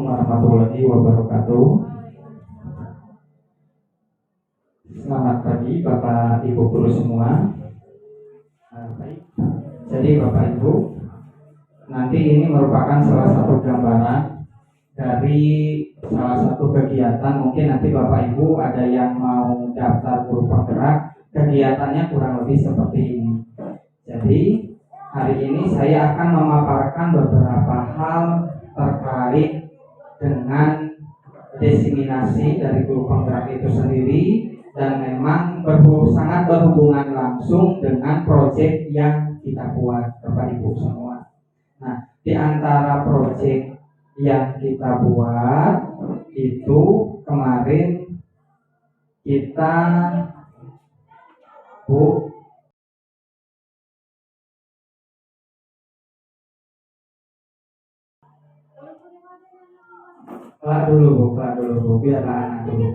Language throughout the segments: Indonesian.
warahmatullahi wabarakatuh. Selamat pagi Bapak Ibu guru semua. Baik. Jadi Bapak Ibu, nanti ini merupakan salah satu gambaran dari salah satu kegiatan. Mungkin nanti Bapak Ibu ada yang mau daftar guru penggerak, kegiatannya kurang lebih seperti ini. Jadi hari ini saya akan memaparkan beberapa hal terkait dengan diseminasi dari guru penggerak itu sendiri, dan memang sangat berhubungan langsung dengan proyek yang kita buat Bapak Ibu semua. Nah, di antara proyek yang kita buat itu kemarin kita Kelar dulu, biar anak dulu.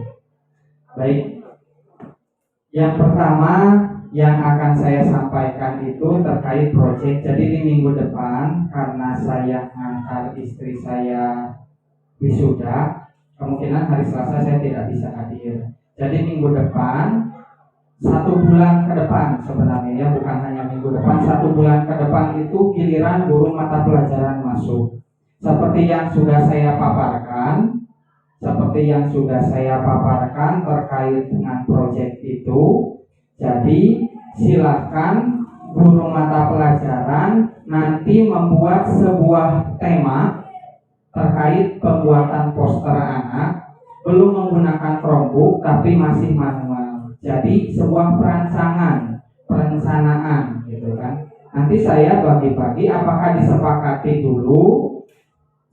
Baik. Yang pertama yang akan saya sampaikan itu terkait proyek. Jadi di minggu depan, karena saya antar istri saya wisuda, kemungkinan hari Selasa saya tidak bisa hadir. Jadi minggu depan, 1 bulan ke depan sebenarnya ya, bukan hanya minggu depan, 1 bulan ke depan itu giliran guru mata pelajaran masuk. Seperti yang sudah saya paparkan terkait dengan proyek itu. Jadi silakan guru mata pelajaran nanti membuat sebuah tema terkait pembuatan poster anak, belum menggunakan Chromebook tapi masih manual. Jadi sebuah perencanaan gitu kan. Nanti saya bagi-bagi, apakah disepakati dulu.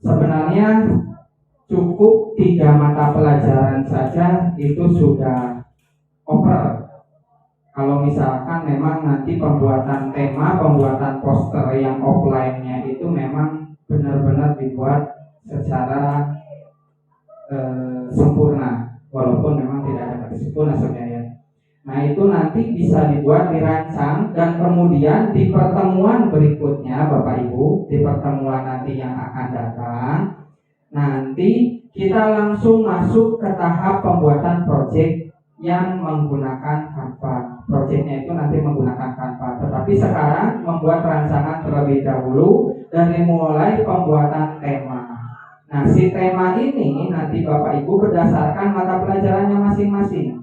Sebenarnya cukup 3 mata pelajaran saja itu sudah over. Kalau misalkan memang nanti pembuatan tema, pembuatan poster yang offline-nya itu memang benar-benar dibuat secara sempurna, walaupun memang tidak ada kata sempurna sebenarnya. Nah, itu nanti bisa dibuat, dirancang, dan kemudian di pertemuan berikutnya Bapak Ibu, di pertemuan nanti yang akan datang, nanti kita langsung masuk ke tahap pembuatan proyek yang menggunakan Canva. Proyeknya itu nanti menggunakan Canva, tetapi sekarang membuat rancangan terlebih dahulu dari mulai pembuatan tema. Nah, si tema ini nanti Bapak Ibu berdasarkan mata pelajarannya masing-masing.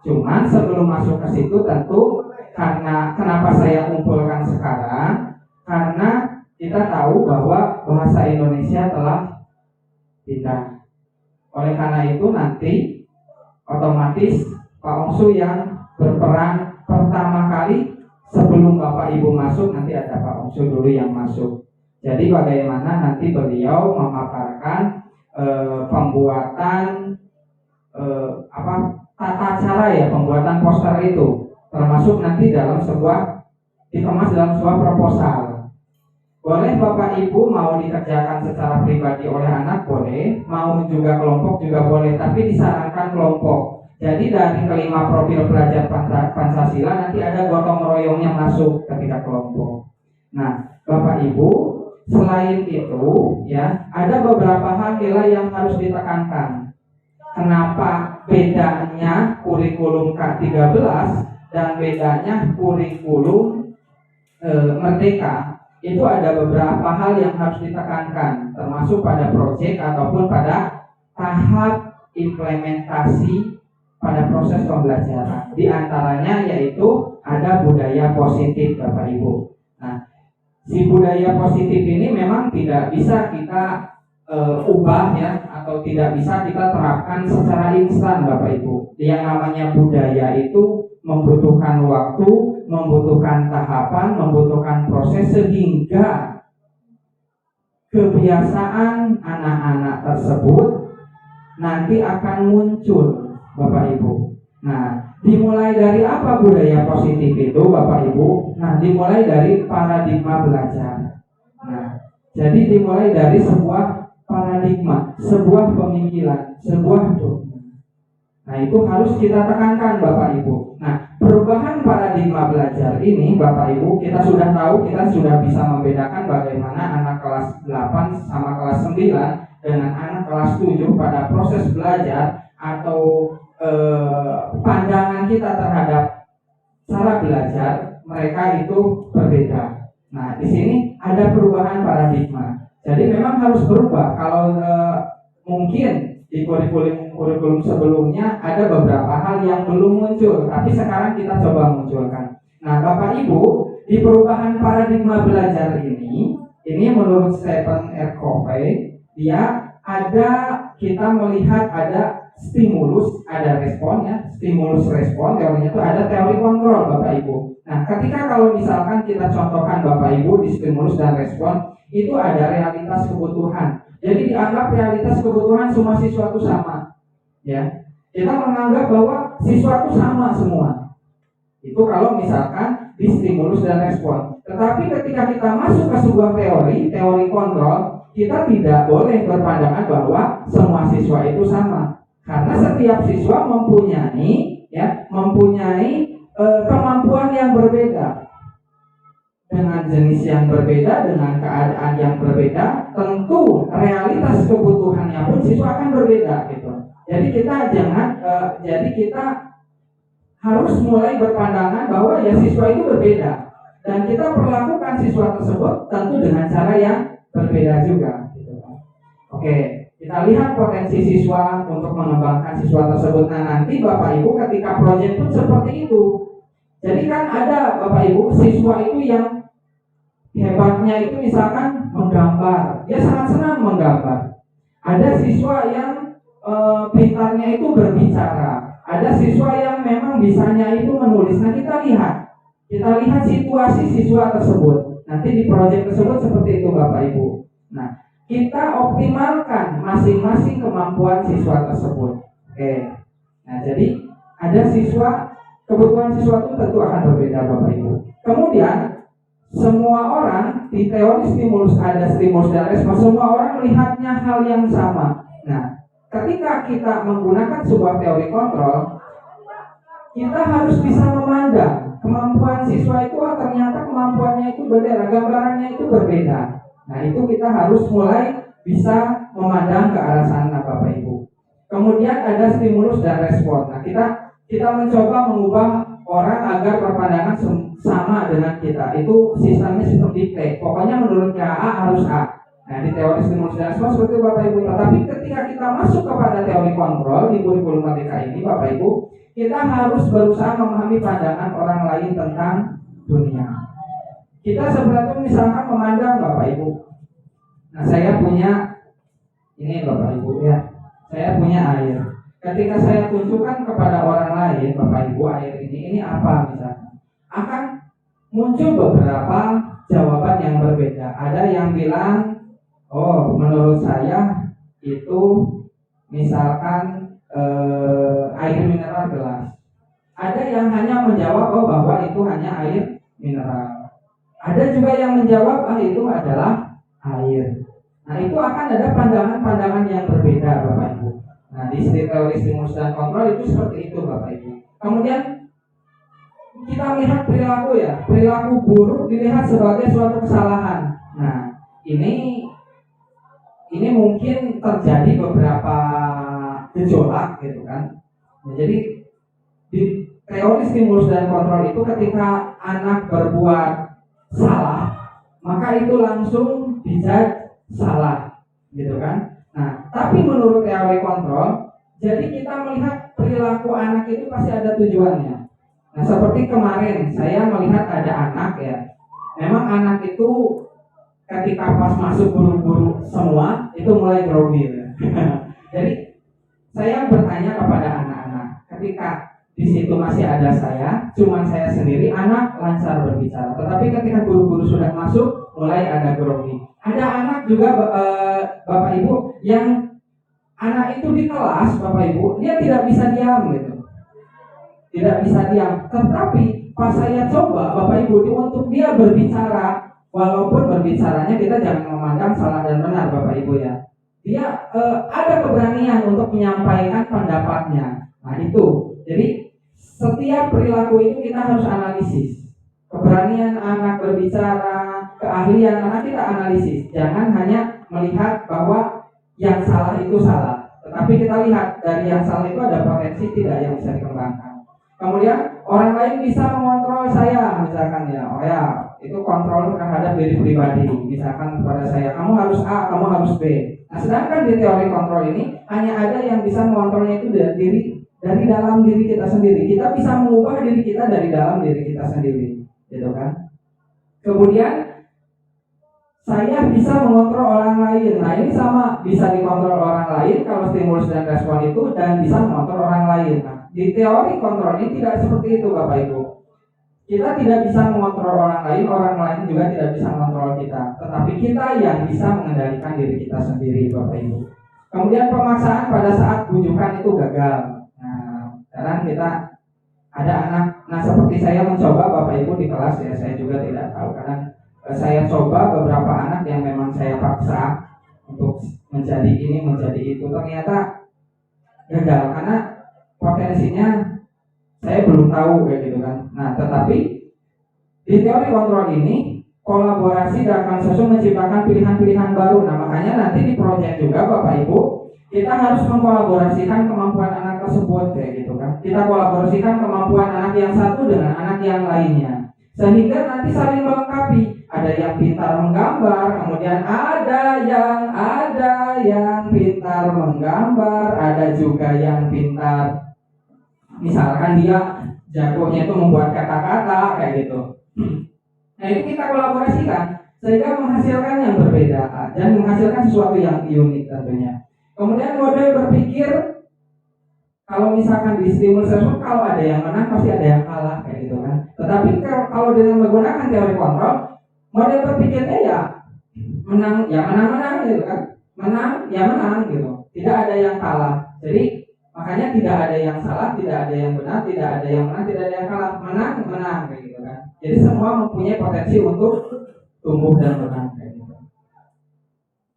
Cuman sebelum masuk ke situ tentu, karena kenapa saya kumpulkan sekarang, karena kita tahu bahwa bahasa Indonesia telah pindah. Oleh karena itu nanti otomatis Pak Ongsu yang berperan pertama kali sebelum Bapak Ibu masuk, nanti ada Pak Ongsu dulu yang masuk. Jadi bagaimana nanti beliau memaparkan pembuatan tata cara ya pembuatan poster itu, termasuk nanti dikemas dalam sebuah proposal. Boleh Bapak Ibu mau dikerjakan secara pribadi oleh anak boleh, mau juga kelompok juga boleh, tapi disarankan kelompok. Jadi dari kelima profil pelajar Pancasila nanti ada gotong royongnya masuk ketika kelompok. Nah, Bapak Ibu, selain itu ya, ada beberapa hal nilai yang harus ditekankan. Kenapa bedanya kurikulum K13 dan bedanya kurikulum Merdeka? Itu ada beberapa hal yang harus ditekankan, termasuk pada proyek ataupun pada tahap implementasi pada proses pembelajaran. Di antaranya yaitu ada budaya positif Bapak Ibu. Nah, si budaya positif ini memang tidak bisa kita ubah ya, atau tidak bisa kita terapkan secara instan Bapak Ibu. Yang namanya budaya itu membutuhkan waktu, membutuhkan tahapan, membutuhkan proses, sehingga kebiasaan anak-anak tersebut nanti akan muncul Bapak Ibu. Nah, dimulai dari apa budaya positif itu Bapak Ibu? Nah, dimulai dari paradigma belajar. Nah, jadi dimulai dari sebuah paradigma, sebuah pemikiran, sebuah dogma. Nah, itu harus kita tekankan Bapak Ibu. Nah, perubahan paradigma belajar ini Bapak Ibu, kita sudah tahu, kita sudah bisa membedakan bagaimana anak kelas 8 sama kelas 9 dengan anak kelas 7 pada proses belajar atau pandangan kita terhadap cara belajar mereka itu berbeda. Nah, di sini ada perubahan paradigma. Jadi memang harus berubah. Kalau mungkin di kurikulum sebelumnya ada beberapa hal yang belum muncul, tapi sekarang kita coba munculkan. Nah, Bapak Ibu, di perubahan paradigma belajar ini menurut Stephen R. Covey, dia ada, kita melihat ada stimulus, ada respon ya, stimulus respon, teorinya itu ada teori kontrol Bapak Ibu. Nah, ketika kalau misalkan kita contohkan Bapak Ibu di stimulus dan respon, itu ada realitas kebutuhan. Jadi dianggap realitas kebutuhan semua siswa itu sama. Ya. Kita menganggap bahwa siswa itu sama semua. Itu kalau misalkan di stimulus dan respon. Tetapi ketika kita masuk ke sebuah teori kontrol, kita tidak boleh berpandangan bahwa semua siswa itu sama. Karena setiap siswa mempunyai kemampuan yang berbeda. Dengan jenis yang berbeda, dengan keadaan yang berbeda, tentu realitas kebutuhannya pun siswa akan berbeda gitu. Jadi kita harus mulai berpandangan bahwa ya siswa itu berbeda dan kita perlakukan siswa tersebut tentu dengan cara yang berbeda juga gitu. Oke, kita lihat potensi siswa untuk mengembangkan siswa tersebut. Nah, nanti Bapak Ibu ketika proyek pun seperti itu. Jadi kan ada Bapak Ibu siswa itu yang hebatnya itu misalkan menggambar, dia sangat senang menggambar. Ada siswa yang pintarnya itu berbicara. Ada siswa yang memang bisanya itu menulis. Nah, kita lihat situasi siswa tersebut. Nanti di proyek tersebut seperti itu Bapak Ibu. Nah, kita optimalkan masing-masing kemampuan siswa tersebut. Oke. Nah, jadi ada kebutuhan siswa itu tentu akan berbeda Bapak Ibu. Kemudian semua orang di teori stimulus ada stimulus dan respon. Semua orang melihatnya hal yang sama. Nah, ketika kita menggunakan sebuah teori kontrol, kita harus bisa memandang kemampuan siswa itu, ternyata kemampuannya itu berbeda, gambarannya itu berbeda. Nah, itu kita harus mulai bisa memandang ke arah sana Bapak Ibu. Kemudian ada stimulus dan respon. Nah, kita mencoba mengubah orang agar berpandangan sama dengan kita. Itu sistemnya sistem dikte. Pokoknya menurutnya A harus A. Nah, di teori stimulus dan respon seperti Bapak Ibu. Tapi ketika kita masuk kepada teori kontrol di kurikulum Merdeka ini Bapak Ibu, kita harus berusaha memahami pandangan orang lain tentang dunia. Kita sebenarnya misalkan memandang Bapak Ibu. Nah, saya punya ini Bapak Ibu ya. Saya punya air. Ketika saya tunjukkan kepada orang lain, Bapak Ibu, air ini apa misalkan, akan muncul beberapa jawaban yang berbeda. Ada yang bilang, oh menurut saya itu misalkan air mineral gelas. Ada yang hanya menjawab bahwa itu hanya air mineral. Ada juga yang menjawab itu adalah air. Nah, itu akan ada pandangan-pandangan yang berbeda Bapak Ibu. Nah, di teori stimulus dan kontrol itu seperti itu Bapak Ibu. Kemudian kita melihat perilaku buruk dilihat sebagai suatu kesalahan. Nah, ini mungkin terjadi beberapa gejolak gitu kan. Nah, jadi di teori stimulus dan kontrol itu ketika anak berbuat salah, maka itu langsung dijudge salah gitu kan. Nah, tapi menurut teori kontrol, jadi kita melihat perilaku anak itu pasti ada tujuannya. Nah, seperti kemarin saya melihat ada anak ya. Memang anak itu ketika pas masuk guru-guru semua itu mulai grogi ya. Jadi saya bertanya kepada anak-anak, ketika di situ masih ada cuma saya sendiri, anak lancar berbicara. Tetapi ketika guru-guru sudah masuk, mulai ada grogi. Ada anak juga Bapak Ibu yang anak itu di kelas Bapak Ibu, dia tidak bisa diam gitu. Tidak bisa diam. Tetapi pas saya coba Bapak Ibu untuk dia berbicara, walaupun berbicaranya kita jangan memandang salah dan benar Bapak Ibu ya. Dia ada keberanian untuk menyampaikan pendapatnya. Nah, itu. Jadi setiap perilaku itu kita harus analisis. Keberanian anak berbicara, keahlian anak kita analisis. Jangan hanya melihat bahwa yang salah itu salah. Tetapi kita lihat dari yang salah itu ada potensi tidak yang bisa dikembangkan. Kemudian orang lain bisa mengontrol saya, misalkan ya, oh ya, itu kontrol terhadap diri pribadi. Misalkan kepada saya, kamu harus A, kamu harus B. Nah, sedangkan di teori kontrol ini hanya ada yang bisa mengontrolnya itu dari dalam diri kita sendiri. Kita bisa mengubah diri kita dari dalam diri kita sendiri, gitu kan? Kemudian saya bisa mengontrol orang lain. Nah, ini sama, bisa dikontrol orang lain kalau stimulus dan respon itu, dan bisa mengontrol orang lain. Nah, di teori kontrol ini tidak seperti itu, Bapak Ibu. Kita tidak bisa mengontrol orang lain juga tidak bisa mengontrol kita. Tetapi kita yang bisa mengendalikan diri kita sendiri, Bapak Ibu. Kemudian pemaksaan pada saat bujukan itu gagal. Nah, sekarang kita ada anak, nah seperti saya mencoba Bapak Ibu di kelas ya, saya juga tidak tahu karena saya coba beberapa anak yang memang saya paksa untuk menjadi ini, menjadi itu, ternyata gagal karena potensinya saya belum tahu kayak gitu kan. Nah, tetapi di teori kontrol ini kolaborasi dan konsensus menciptakan pilihan-pilihan baru. Nah, makanya nanti di proyek juga Bapak Ibu kita harus mengkolaborasikan kemampuan anak tersebut kayak gitu kan. Kita kolaborasikan kemampuan anak yang satu dengan anak yang lainnya sehingga nanti saling melengkapi. Ada yang pintar menggambar, kemudian ada yang pintar menggambar, ada juga yang pintar, misalkan dia jagonya itu membuat kata-kata kayak gitu. Nah, itu kita kolaborasikan sehingga menghasilkan yang berbeda dan menghasilkan sesuatu yang unik tentunya. Kemudian model berpikir, kalau misalkan di stimulus tersebut, kalau ada yang menang pasti ada yang kalah kayak gitu kan. Tetapi kalau dengan menggunakan teori kontrol, model berpikirnya ya menang gitu kan. Menang ya menang gitu. Tidak ada yang kalah. Jadi makanya tidak ada yang salah, tidak ada yang benar, tidak ada yang menang, tidak ada yang kalah. Menang kayak gitu kan. Jadi semua mempunyai potensi untuk tumbuh dan menang kayak gitu.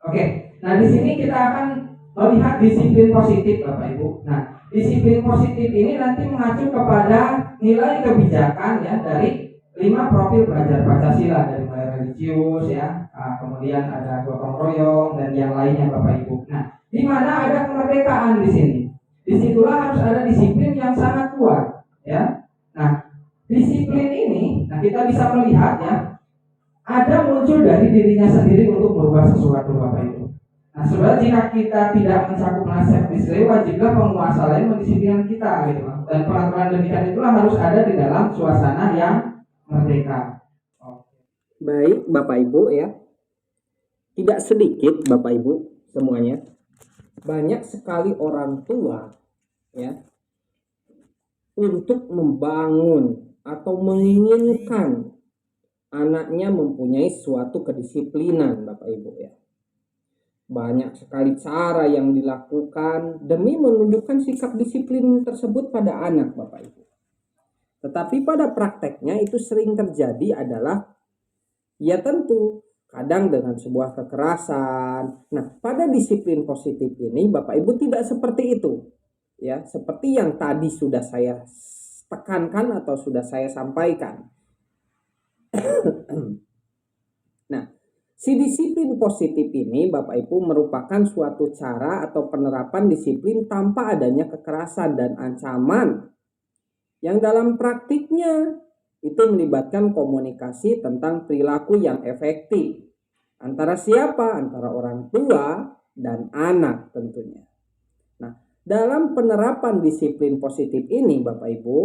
Oke, nah di sini kita akan melihat disiplin positif Bapak Ibu. Nah, disiplin positif ini nanti mengacu kepada nilai kebijakan ya dari 5 profil belajar Pancasila, dari mulai religius ya, kemudian ada gotong royong dan yang lainnya Bapak Ibu. Nah, di mana ada kemerdekaan di sini. Disitulah harus ada disiplin yang sangat kuat ya. Nah, disiplin ini, nah kita bisa melihat ya, ada muncul dari dirinya sendiri untuk merubah sesuatu Bapak Ibu. Nah, sebenarnya jika kita tidak mencakup nasib disiplin, wajiblah penguasa lain mendisiplinkan kita gitu. Dan peraturan demikian itulah harus ada di dalam suasana yang merdeka. Baik Bapak Ibu ya, tidak sedikit Bapak Ibu semuanya, banyak sekali orang tua ya untuk membangun atau menginginkan anaknya mempunyai suatu kedisiplinan Bapak Ibu ya. Banyak sekali cara yang dilakukan demi menunjukkan sikap disiplin tersebut pada anak Bapak Ibu. Tetapi pada prakteknya itu sering terjadi adalah ya tentu kadang dengan sebuah kekerasan. Nah, pada disiplin positif ini Bapak Ibu tidak seperti itu. Ya, seperti yang tadi sudah saya tekankan atau sudah saya sampaikan. Nah, si disiplin positif ini Bapak Ibu merupakan suatu cara atau penerapan disiplin tanpa adanya kekerasan dan ancaman yang dalam praktiknya itu melibatkan komunikasi tentang perilaku yang efektif antara siapa? Antara orang tua dan anak tentunya. Nah, dalam penerapan disiplin positif ini Bapak Ibu,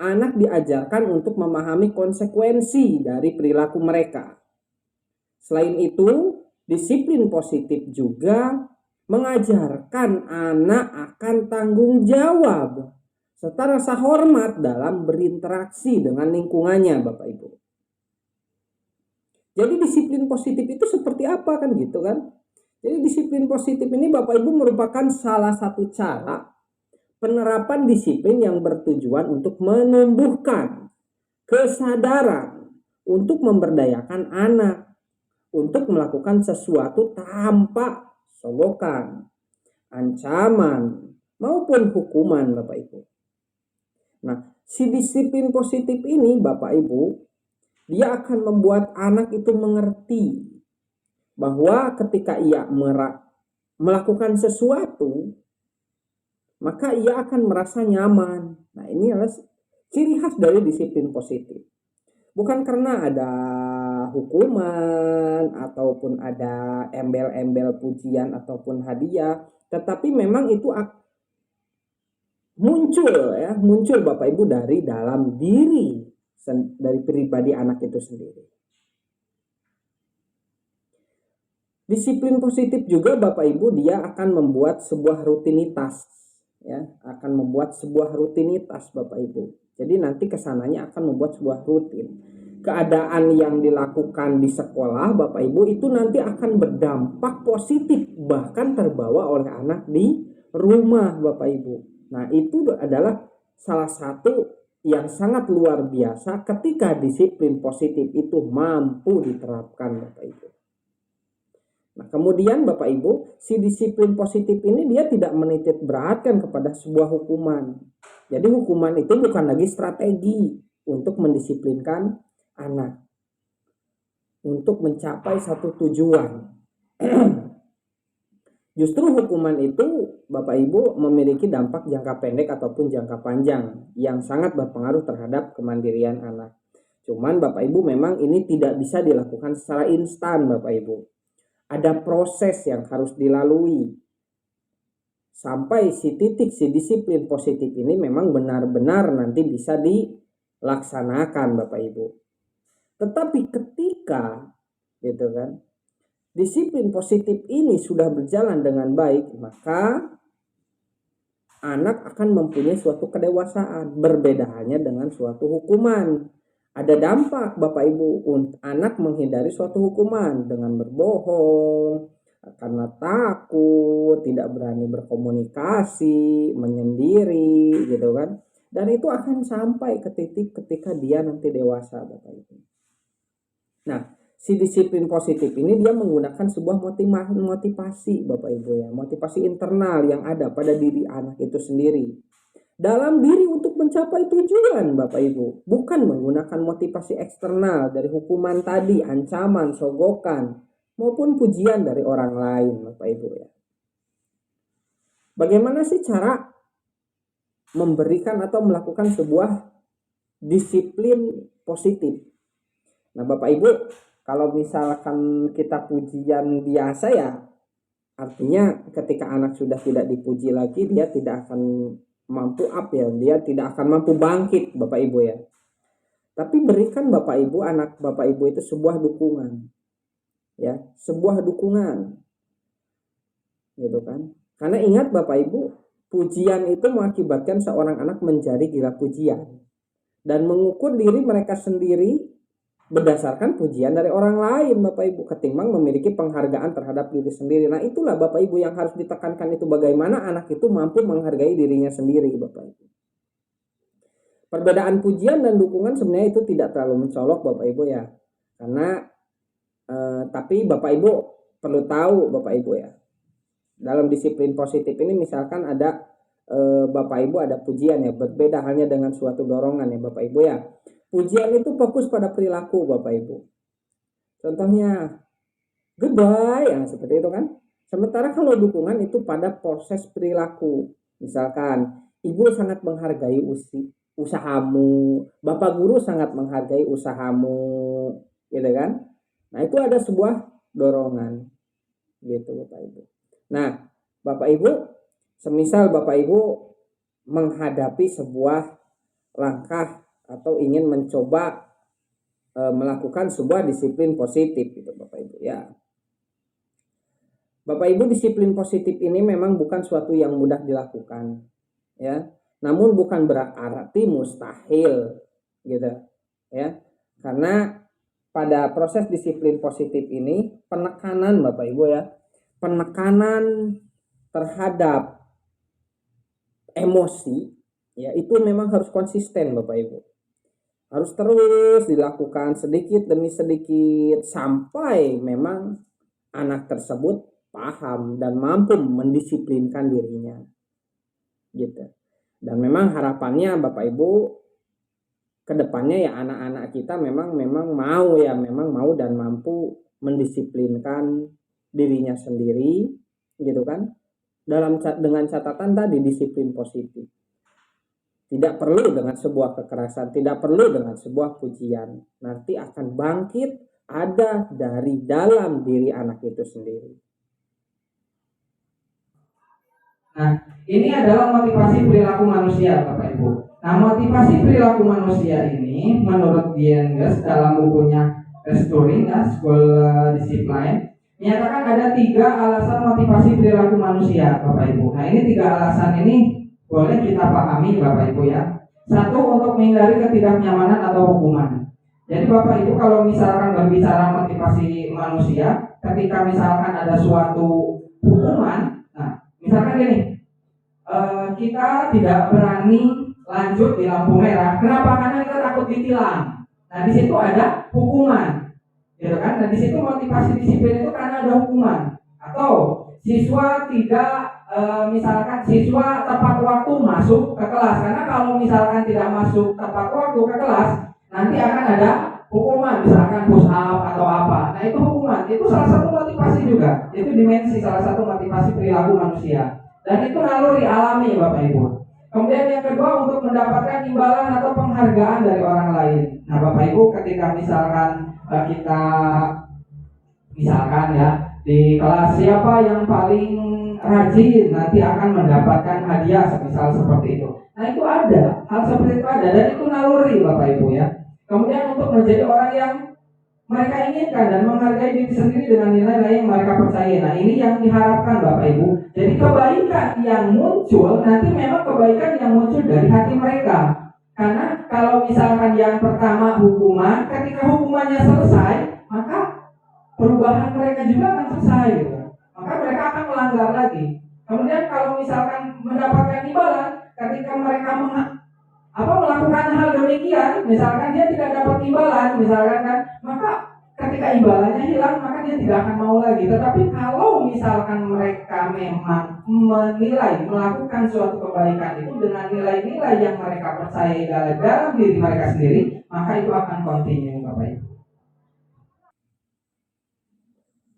anak diajarkan untuk memahami konsekuensi dari perilaku mereka. Selain itu, disiplin positif juga mengajarkan anak akan tanggung jawab serta rasa hormat dalam berinteraksi dengan lingkungannya Bapak Ibu. Jadi disiplin positif itu seperti apa kan gitu kan? Jadi disiplin positif ini Bapak Ibu merupakan salah satu cara penerapan disiplin yang bertujuan untuk menumbuhkan kesadaran untuk memberdayakan anak untuk melakukan sesuatu tanpa sogokan, ancaman maupun hukuman Bapak Ibu. Nah, si disiplin positif ini Bapak Ibu, dia akan membuat anak itu mengerti bahwa ketika ia melakukan sesuatu, maka ia akan merasa nyaman. Nah, ini adalah ciri khas dari disiplin positif. Bukan karena ada hukuman ataupun ada embel-embel pujian ataupun hadiah, tetapi memang itu muncul Bapak Ibu dari dalam diri, dari pribadi anak itu sendiri. Disiplin positif juga Bapak Ibu, dia akan membuat sebuah rutinitas, ya, akan membuat sebuah rutinitas Bapak Ibu. Jadi nanti kesananya akan membuat sebuah rutin. Keadaan yang dilakukan di sekolah Bapak Ibu itu nanti akan berdampak positif, bahkan terbawa oleh anak di rumah Bapak Ibu. Nah, itu adalah salah satu yang sangat luar biasa ketika disiplin positif itu mampu diterapkan Bapak Ibu. Nah, kemudian Bapak Ibu, si disiplin positif ini dia tidak menitik beratkan kepada sebuah hukuman. Jadi hukuman itu bukan lagi strategi untuk mendisiplinkan anak, untuk mencapai satu tujuan. Justru hukuman itu Bapak Ibu memiliki dampak jangka pendek ataupun jangka panjang yang sangat berpengaruh terhadap kemandirian anak. Cuman Bapak Ibu memang ini tidak bisa dilakukan secara instan Bapak Ibu. Ada proses yang harus dilalui sampai si disiplin positif ini memang benar-benar nanti bisa dilaksanakan Bapak Ibu. Tetapi ketika gitu kan, disiplin positif ini sudah berjalan dengan baik, maka anak akan mempunyai suatu kedewasaan, berbeda halnya dengan suatu hukuman. Ada dampak Bapak Ibu, anak menghindari suatu hukuman dengan berbohong, karena takut, tidak berani berkomunikasi, menyendiri gitu kan. Dan itu akan sampai ke titik ketika dia nanti dewasa Bapak Ibu. Nah, si disiplin positif ini dia menggunakan sebuah motivasi Bapak Ibu ya, motivasi internal yang ada pada diri anak itu sendiri. Dalam diri untuk mencapai tujuan Bapak Ibu, bukan menggunakan motivasi eksternal dari hukuman tadi, ancaman, sogokan, maupun pujian dari orang lain Bapak Ibu ya. Bagaimana sih cara memberikan atau melakukan sebuah disiplin positif? Nah Bapak Ibu, kalau misalkan kita pujian biasa ya, artinya ketika anak sudah tidak dipuji lagi, dia tidak akan mampu dia tidak akan mampu bangkit Bapak Ibu ya. Tapi berikan Bapak Ibu, anak Bapak Ibu itu sebuah dukungan. Ya, sebuah dukungan. Gitu kan. Karena ingat Bapak Ibu, pujian itu mengakibatkan seorang anak menjadi gila pujian dan mengukur diri mereka sendiri berdasarkan pujian dari orang lain Bapak Ibu, ketimbang memiliki penghargaan terhadap diri sendiri. Nah itulah Bapak Ibu yang harus ditekankan, itu bagaimana anak itu mampu menghargai dirinya sendiri Bapak Ibu. Perbedaan pujian dan dukungan sebenarnya itu tidak terlalu mencolok Bapak Ibu ya, karena tapi Bapak Ibu perlu tahu Bapak Ibu ya, dalam disiplin positif ini misalkan ada Bapak Ibu ada pujian ya, berbeda halnya dengan suatu dorongan ya Bapak Ibu ya. Pujian itu fokus pada perilaku Bapak Ibu. Contohnya goodbye yang seperti itu kan. Sementara kalau dukungan itu pada proses perilaku. Misalkan ibu sangat menghargai usahamu, Bapak guru sangat menghargai usahamu, gitu kan. Nah, itu ada sebuah dorongan gitu Bapak Ibu. Nah, Bapak Ibu, semisal Bapak Ibu menghadapi sebuah langkah atau ingin mencoba melakukan sebuah disiplin positif gitu Bapak Ibu ya. Bapak Ibu, disiplin positif ini memang bukan suatu yang mudah dilakukan ya. Namun bukan berarti mustahil gitu ya. Karena pada proses disiplin positif ini penekanan Bapak Ibu ya, penekanan terhadap emosi ya itu memang harus konsisten Bapak Ibu. Harus terus dilakukan sedikit demi sedikit sampai memang anak tersebut paham dan mampu mendisiplinkan dirinya gitu. Dan memang harapannya Bapak Ibu kedepannya ya anak-anak kita memang mau dan mampu mendisiplinkan dirinya sendiri gitu kan? Dengan catatan tadi disiplin positif. Tidak perlu dengan sebuah kekerasan, tidak perlu dengan sebuah pujian. Nanti akan bangkit ada dari dalam diri anak itu sendiri. Nah, ini adalah motivasi perilaku manusia, Bapak Ibu. Nah, motivasi perilaku manusia ini menurut Dienges dalam bukunya Restoring School Discipline menyatakan ada 3 alasan motivasi perilaku manusia, Bapak Ibu. Nah, ini 3 alasan ini boleh kita pahami, Bapak Ibu ya. 1, untuk menghindari ketidaknyamanan atau hukuman. Jadi Bapak Ibu kalau misalkan berbicara motivasi manusia, ketika misalkan ada suatu hukuman, nah misalkan gini, kita tidak berani lanjut di lampu merah. Kenapa? Karena kita takut ditilang. Nah di situ ada hukuman, gitu kan? Dan di situ motivasi disiplin itu karena ada hukuman. Atau siswa tidak misalkan siswa tepat waktu masuk ke kelas, karena kalau misalkan tidak masuk tepat waktu ke kelas nanti akan ada hukuman, misalkan push up atau apa. Nah itu hukuman, itu salah satu motivasi juga, itu dimensi salah satu motivasi perilaku manusia, dan itu naluri alami Bapak Ibu. Kemudian yang kedua, untuk mendapatkan imbalan atau penghargaan dari orang lain. Nah Bapak Ibu, ketika misalkan kita misalkan ya di kelas siapa yang paling rajin nanti akan mendapatkan hadiah, semisal seperti itu. Nah itu ada, hal seperti itu ada, dan itu naluri Bapak Ibu ya. Kemudian untuk menjadi orang yang mereka inginkan dan menghargai diri sendiri dengan nilai-nilai yang mereka percaya. Nah ini yang diharapkan Bapak Ibu. Jadi kebaikan yang muncul nanti memang kebaikan yang muncul dari hati mereka. Karena kalau misalkan yang pertama hukuman, ketika hukumannya selesai, maka perubahan mereka juga akan selesai gitu. Maka mereka akan melanggar lagi. Kemudian kalau misalkan mendapatkan imbalan, ketika mereka melakukan hal demikian, misalkan dia tidak dapat imbalan, misalkan kan, maka ketika imbalannya hilang, maka dia tidak akan mau lagi. Tetapi kalau misalkan mereka memang menilai melakukan suatu kebaikan itu dengan nilai-nilai yang mereka percaya dalam diri mereka sendiri, maka itu akan continue, Bapak Ibu.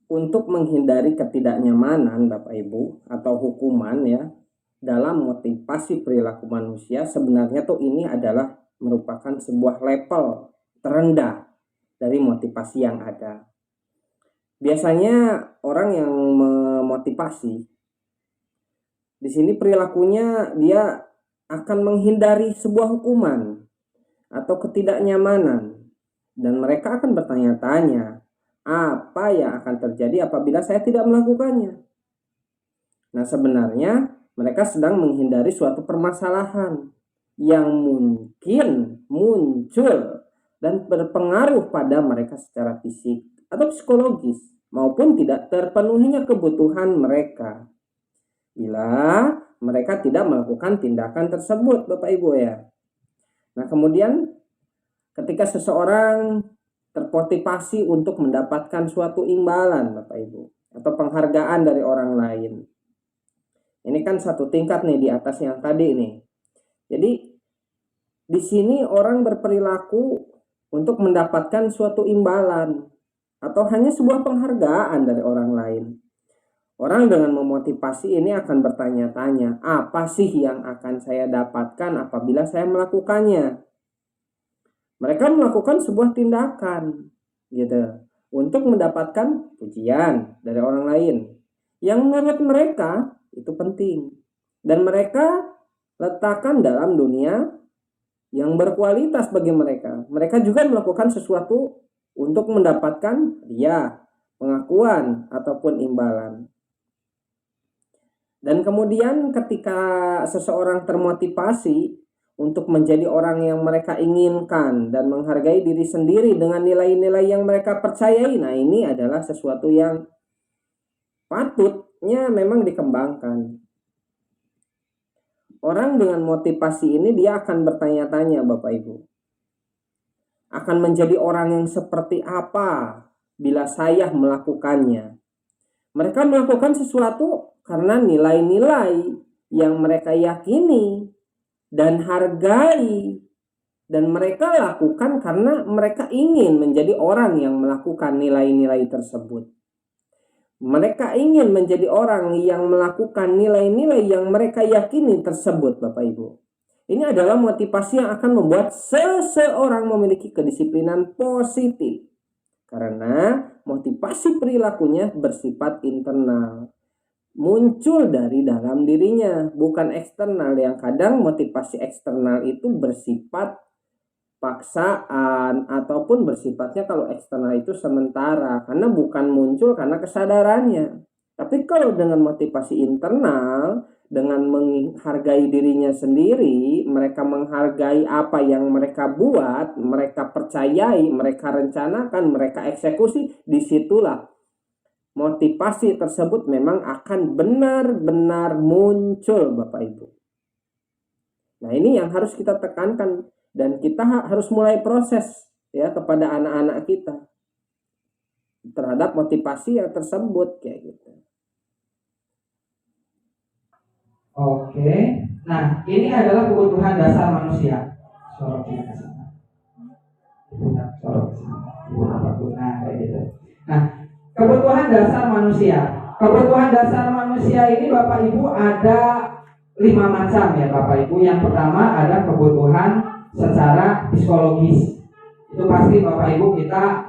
Untuk menghindari ketidaknyamanan Bapak Ibu atau hukuman ya dalam motivasi perilaku manusia, sebenarnya tuh ini adalah merupakan sebuah level terendah dari motivasi yang ada. Biasanya orang yang memotivasi di sini perilakunya dia akan menghindari sebuah hukuman atau ketidaknyamanan, dan mereka akan bertanya-tanya, apa yang akan terjadi apabila saya tidak melakukannya? Nah, sebenarnya mereka sedang menghindari suatu permasalahan yang mungkin muncul dan berpengaruh pada mereka secara fisik atau psikologis, maupun tidak terpenuhinya kebutuhan mereka bila mereka tidak melakukan tindakan tersebut, Bapak Ibu ya. Nah, kemudian ketika seseorang termotivasi untuk mendapatkan suatu imbalan Bapak Ibu atau penghargaan dari orang lain, ini kan satu tingkat nih di atas yang tadi nih. Jadi di sini orang berperilaku untuk mendapatkan suatu imbalan atau hanya sebuah penghargaan dari orang lain. Orang dengan memotivasi ini akan bertanya-tanya, apa sih yang akan saya dapatkan apabila saya melakukannya? Mereka melakukan sebuah tindakan gitu untuk mendapatkan pujian dari orang lain yang menurut mereka itu penting, dan mereka letakkan dalam dunia yang berkualitas bagi mereka. Mereka juga melakukan sesuatu untuk mendapatkan pengakuan ataupun imbalan. Dan kemudian ketika seseorang termotivasi untuk menjadi orang yang mereka inginkan dan menghargai diri sendiri dengan nilai-nilai yang mereka percayai, nah ini adalah sesuatu yang patutnya memang dikembangkan. Orang dengan motivasi ini dia akan bertanya-tanya Bapak Ibu, akan menjadi orang yang seperti apa bila saya melakukannya. Mereka melakukan sesuatu karena nilai-nilai yang mereka yakini dan hargai, dan mereka lakukan karena mereka ingin menjadi orang yang melakukan nilai-nilai tersebut. Mereka ingin menjadi orang yang melakukan nilai-nilai yang mereka yakini tersebut, Bapak Ibu. Ini adalah motivasi yang akan membuat seseorang memiliki kedisiplinan positif. Karena motivasi perilakunya bersifat internal. Muncul dari dalam dirinya, bukan eksternal. Yang kadang motivasi eksternal itu bersifat paksaan ataupun bersifatnya kalau eksternal itu sementara karena bukan muncul karena kesadarannya. Tapi kalau dengan motivasi internal, dengan menghargai dirinya sendiri, mereka menghargai apa yang mereka buat, mereka percayai, mereka rencanakan, mereka eksekusi, disitulah motivasi tersebut memang akan benar-benar muncul, Bapak Ibu. Nah, ini yang harus kita tekankan dan kita harus mulai proses ya kepada anak-anak kita terhadap motivasi yang tersebut kayak gitu. Oke, nah ini adalah kebutuhan dasar manusia. Nah, kayak gitu. Nah, kebutuhan dasar manusia. Kebutuhan dasar manusia ini Bapak Ibu ada 5 macam ya Bapak Ibu. Yang pertama ada kebutuhan secara psikologis. Itu pasti Bapak Ibu kita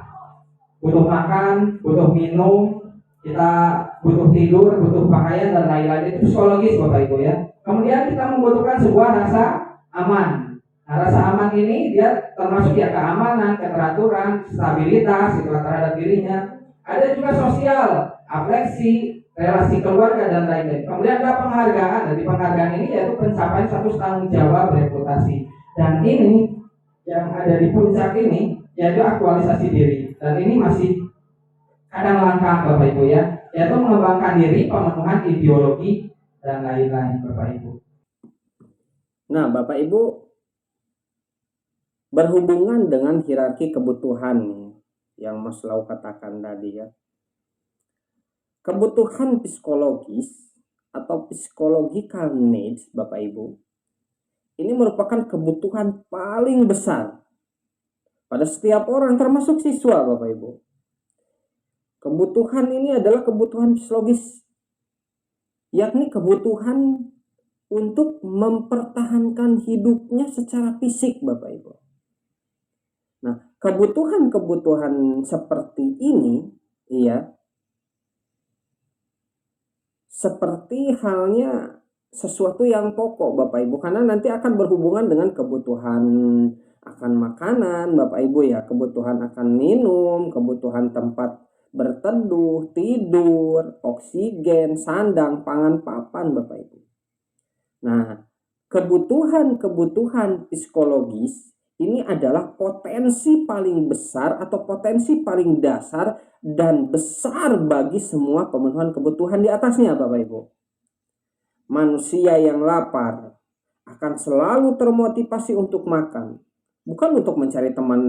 butuh makan, butuh minum, kita butuh tidur, butuh pakaian dan lain-lain. Itu psikologis Bapak Ibu ya. Kemudian kita membutuhkan sebuah rasa aman. Nah, rasa aman ini dia termasuk ya keamanan, keteraturan, stabilitas itu terhadap dirinya. Ada juga sosial, afeksi, relasi keluarga dan lain-lain. Kemudian ada penghargaan. Dari penghargaan ini yaitu pencapaian satu tanggung jawab reputasi. Dan ini yang ada di puncak ini yaitu aktualisasi diri. Dan ini masih kadang langka Bapak Ibu ya, yaitu mengembangkan diri, pemenuhan ideologi dan lain-lain Bapak Ibu. Nah, Bapak Ibu, berhubungan dengan hierarki kebutuhan yang Mas Lau katakan tadi ya. Kebutuhan psikologis atau psychological needs, Bapak Ibu, ini merupakan kebutuhan paling besar pada setiap orang termasuk siswa, Bapak Ibu. Kebutuhan ini adalah kebutuhan psikologis, yakni kebutuhan untuk mempertahankan hidupnya secara fisik, Bapak Ibu. Nah, kebutuhan-kebutuhan seperti ini, ya, seperti halnya sesuatu yang pokok, Bapak Ibu, karena nanti akan berhubungan dengan kebutuhan akan makanan, Bapak Ibu ya, kebutuhan akan minum, kebutuhan tempat berteduh, tidur, oksigen, sandang, pangan, papan, Bapak Ibu. Nah, kebutuhan-kebutuhan psikologis ini adalah potensi paling besar atau potensi paling dasar dan besar bagi semua pemenuhan kebutuhan di atasnya, Bapak Ibu. Manusia yang lapar akan selalu termotivasi untuk makan, bukan untuk mencari teman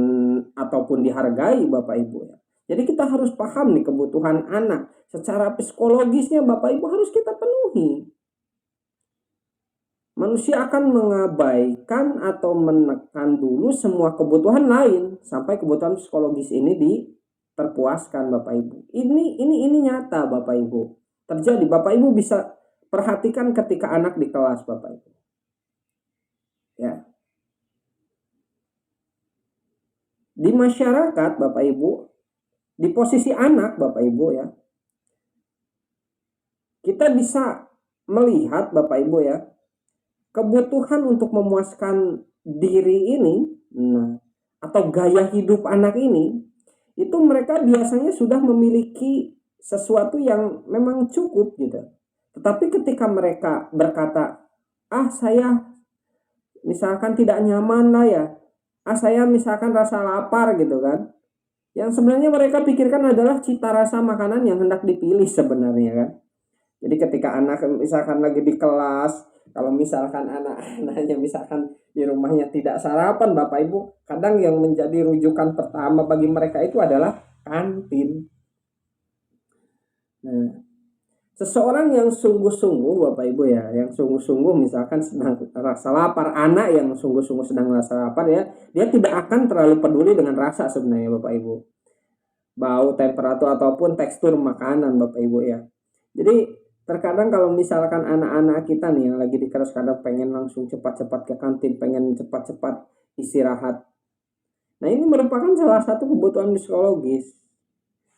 ataupun dihargai, Bapak Ibu ya. Jadi kita harus paham nih kebutuhan anak secara psikologisnya, Bapak Ibu, harus kita penuhi. Manusia akan mengabaikan atau menekan dulu semua kebutuhan lain sampai kebutuhan psikologis ini terpuaskan, Bapak Ibu. Ini nyata, Bapak Ibu. Terjadi. Bapak Ibu bisa perhatikan ketika anak di kelas, Bapak Ibu. Ya. Di masyarakat, Bapak Ibu, di posisi anak, Bapak Ibu ya, kita bisa melihat, Bapak Ibu ya, kebutuhan untuk memuaskan diri ini, atau gaya hidup anak ini, itu mereka biasanya sudah memiliki sesuatu yang memang cukup gitu. Tetapi ketika mereka berkata, saya misalkan tidak nyaman lah ya, saya misalkan rasa lapar gitu kan, yang sebenarnya mereka pikirkan adalah cita rasa makanan yang hendak dipilih sebenarnya kan. Jadi ketika anak misalkan lagi di kelas, kalau misalkan anak-anaknya misalkan di rumahnya tidak sarapan, Bapak Ibu, kadang yang menjadi rujukan pertama bagi mereka itu adalah kantin. Nah, seseorang yang sungguh-sungguh, Bapak Ibu ya, yang sungguh-sungguh misalkan sedang rasa lapar, anak yang sungguh-sungguh sedang rasa lapar ya, dia tidak akan terlalu peduli dengan rasa sebenarnya, Bapak Ibu. bau, temperatur ataupun tekstur makanan Bapak Ibu ya. Jadi terkadang kalau misalkan anak-anak kita nih yang lagi di kelas kadang pengen langsung cepat-cepat ke kantin, pengen cepat-cepat istirahat. Nah, ini merupakan salah satu kebutuhan psikologis.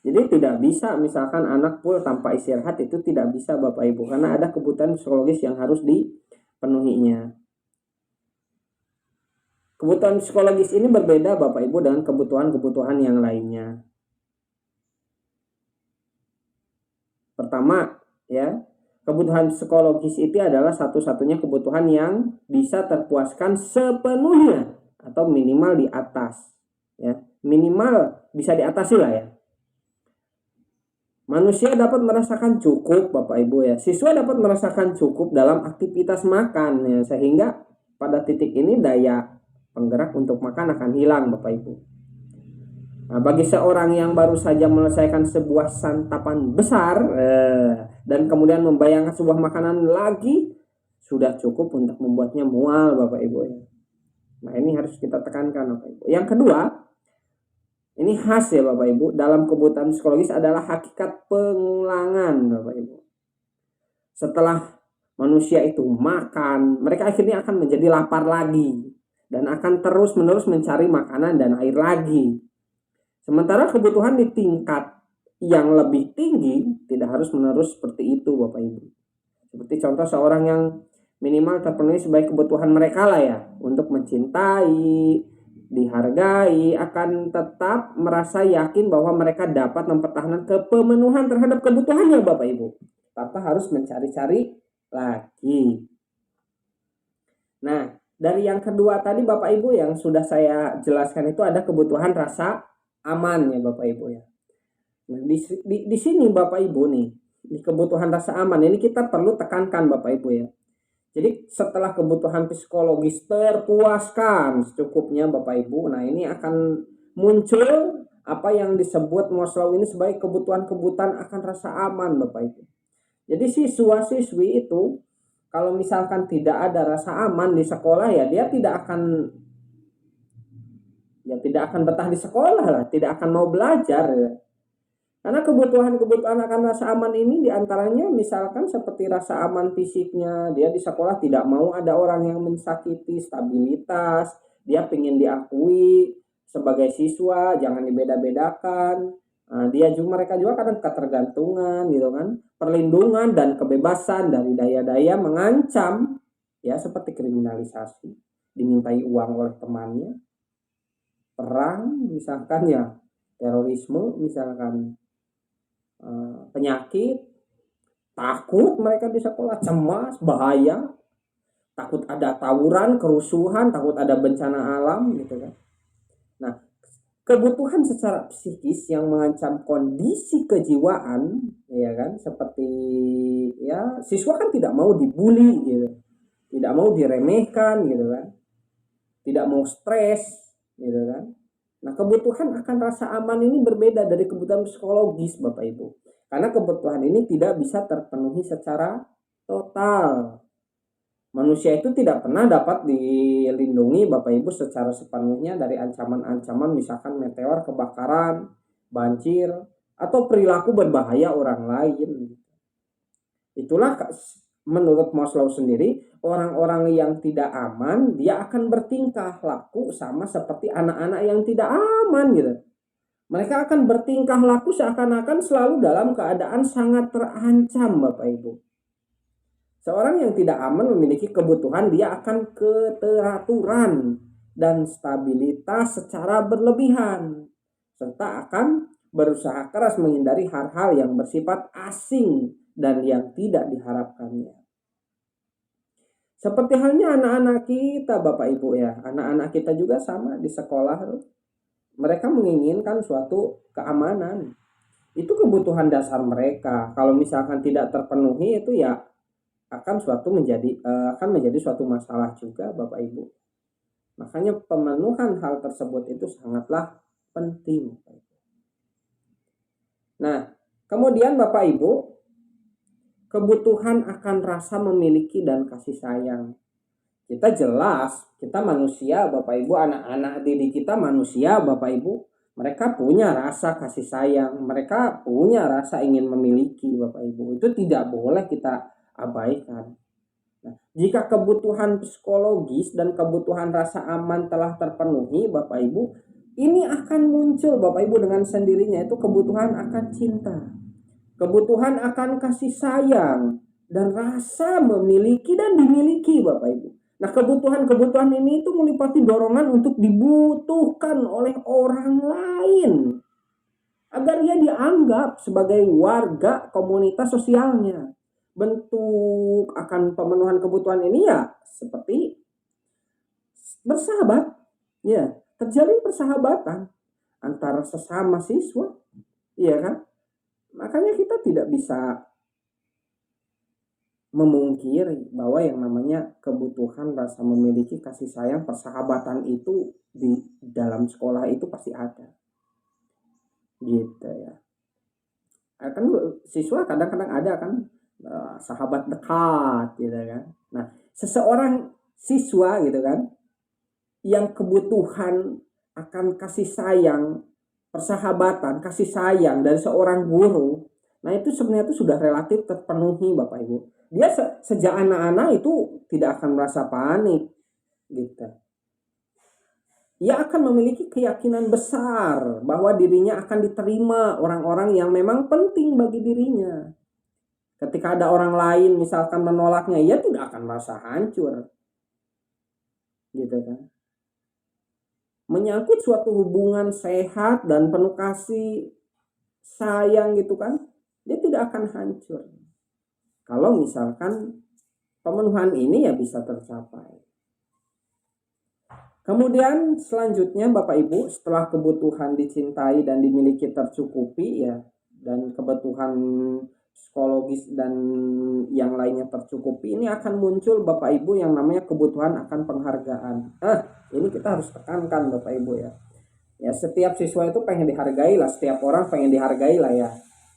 Jadi tidak bisa misalkan anak full tanpa istirahat, itu tidak bisa Bapak Ibu, karena ada kebutuhan psikologis yang harus dipenuhinya. Kebutuhan psikologis ini berbeda Bapak Ibu dengan kebutuhan-kebutuhan yang lainnya. Pertama, ya, kebutuhan psikologis itu adalah satu-satunya kebutuhan yang bisa terpuaskan sepenuhnya atau minimal di atas, ya. Minimal bisa diatasi lah ya. Manusia dapat merasakan cukup Bapak Ibu ya. Siswa dapat merasakan cukup dalam aktivitas makan ya, sehingga pada titik ini daya penggerak untuk makan akan hilang Bapak Ibu. Nah, bagi seorang yang baru saja menyelesaikan sebuah santapan besar dan kemudian membayangkan sebuah makanan lagi, sudah cukup untuk membuatnya mual Bapak Ibu ya. Nah, ini harus kita tekankan Bapak Ibu. Yang kedua, ini khas ya Bapak Ibu, dalam kebutuhan psikologis adalah hakikat pengulangan Bapak Ibu. Setelah manusia itu makan, mereka akhirnya akan menjadi lapar lagi dan akan terus-menerus mencari makanan dan air lagi. Sementara kebutuhan di tingkat yang lebih tinggi tidak harus menerus seperti itu Bapak Ibu. Seperti contoh seorang yang minimal terpenuhi sebagai kebutuhan mereka lah ya, untuk mencintai, dihargai, akan tetap merasa yakin bahwa mereka dapat mempertahankan kepemenuhan terhadap kebutuhannya Bapak Ibu, tanpa harus mencari-cari lagi. Nah, dari yang kedua tadi Bapak Ibu yang sudah saya jelaskan itu ada kebutuhan rasa aman ya Bapak Ibu ya. Nah, di sini Bapak Ibu nih, di kebutuhan rasa aman ini kita perlu tekankan Bapak Ibu ya. Jadi setelah kebutuhan psikologis terpuaskan secukupnya Bapak Ibu, nah ini akan muncul apa yang disebut Maslow ini sebagai kebutuhan-kebutuhan akan rasa aman Bapak Ibu. Jadi siswa-siswi itu kalau misalkan tidak ada rasa aman di sekolah ya dia tidak akan betah di sekolah lah, tidak akan mau belajar ya. Karena kebutuhan-kebutuhan akan rasa aman ini diantaranya misalkan seperti rasa aman fisiknya, dia di sekolah tidak mau ada orang yang mensakiti, stabilitas, dia ingin diakui sebagai siswa, jangan dibeda-bedakan. Nah, mereka juga kadang ketergantungan gitu kan, perlindungan dan kebebasan dari daya-daya mengancam ya, seperti kriminalisasi, dimintai uang oleh temannya, perang misalkan ya, terorisme misalkan, penyakit, takut mereka di sekolah, cemas, bahaya, takut ada tawuran, kerusuhan, takut ada bencana alam gitu kan. Nah, kebutuhan secara psikis yang mengancam kondisi kejiwaan ya kan, seperti ya siswa kan tidak mau dibully gitu, tidak mau diremehkan gitu kan, tidak mau stres gitu kan. Nah, kebutuhan akan rasa aman ini berbeda dari kebutuhan psikologis Bapak Ibu. Karena kebutuhan ini tidak bisa terpenuhi secara total. Manusia itu tidak pernah dapat dilindungi Bapak Ibu secara sepenuhnya dari ancaman-ancaman misalkan meteor, kebakaran, banjir, atau perilaku berbahaya orang lain. Itulah menurut Maslow sendiri, orang-orang yang tidak aman dia akan bertingkah laku sama seperti anak-anak yang tidak aman gitu. Mereka akan bertingkah laku seakan-akan selalu dalam keadaan sangat terancam Bapak Ibu. Seorang yang tidak aman memiliki kebutuhan dia akan keteraturan dan stabilitas secara berlebihan, serta akan berusaha keras menghindari hal-hal yang bersifat asing dan yang tidak diharapkannya. Seperti halnya anak-anak kita Bapak Ibu ya, anak-anak kita juga sama di sekolah. Mereka menginginkan suatu keamanan. Itu kebutuhan dasar mereka. Kalau misalkan tidak terpenuhi itu ya akan menjadi suatu masalah juga Bapak Ibu. Makanya pemenuhan hal tersebut itu sangatlah penting. Nah, kemudian Bapak Ibu, kebutuhan akan rasa memiliki dan kasih sayang. Kita jelas, kita manusia Bapak Ibu, anak-anak didik kita manusia Bapak Ibu. Mereka punya rasa kasih sayang, mereka punya rasa ingin memiliki, Bapak Ibu. Itu tidak boleh kita abaikan. Nah, jika kebutuhan psikologis dan kebutuhan rasa aman telah terpenuhi, Bapak Ibu, ini akan muncul, Bapak Ibu, dengan sendirinya itu kebutuhan akan cinta, kebutuhan akan kasih sayang, dan rasa memiliki dan dimiliki, Bapak Ibu. Nah, kebutuhan-kebutuhan ini itu melipati dorongan untuk dibutuhkan oleh orang lain agar ia dianggap sebagai warga komunitas sosialnya. Bentuk akan pemenuhan kebutuhan ini ya seperti bersahabat, ya, terjalin persahabatan antara sesama siswa, iya kan? Makanya kita tidak bisa memungkiri bahwa yang namanya kebutuhan rasa memiliki kasih sayang persahabatan itu di dalam sekolah itu pasti ada, gitu ya. Kan siswa kadang-kadang ada kan sahabat dekat gitu kan. Nah, seseorang siswa gitu kan yang kebutuhan akan kasih sayang, persahabatan, kasih sayang dari seorang guru, nah itu sebenarnya itu sudah relatif terpenuhi, Bapak Ibu. Dia sejak anak-anak itu tidak akan merasa panik gitu. Ia akan memiliki keyakinan besar bahwa dirinya akan diterima orang-orang yang memang penting bagi dirinya. Ketika ada orang lain misalkan menolaknya, ia tidak akan merasa hancur. Gitu kan. Menyangkut suatu hubungan sehat dan penuh kasih sayang gitu kan, dia tidak akan hancur. Kalau misalkan pemenuhan ini ya bisa tercapai. Kemudian selanjutnya Bapak Ibu, setelah kebutuhan dicintai dan dimiliki tercukupi ya, dan kebutuhan psikologis dan yang lainnya tercukupi, ini akan muncul Bapak Ibu yang namanya kebutuhan akan penghargaan. Ini kita harus tekankan Bapak Ibu ya. Ya, setiap siswa itu pengen dihargai lah, setiap orang pengen dihargai lah ya.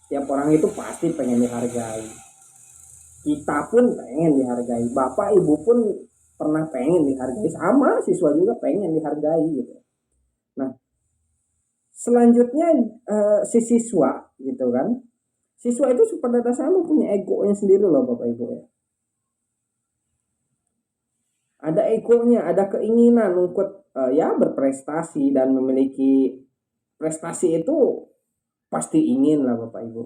Setiap orang itu pasti pengen dihargai. Kita pun pengen dihargai, Bapak Ibu pun pernah pengen dihargai, sama siswa juga pengen dihargai gitu. Nah, selanjutnya si siswa gitu kan, siswa itu pada dasarnya punya egonya sendiri loh Bapak Ibu ya. Ada egonya, ada keinginan untuk ya berprestasi dan memiliki prestasi itu pasti ingin lah Bapak Ibu.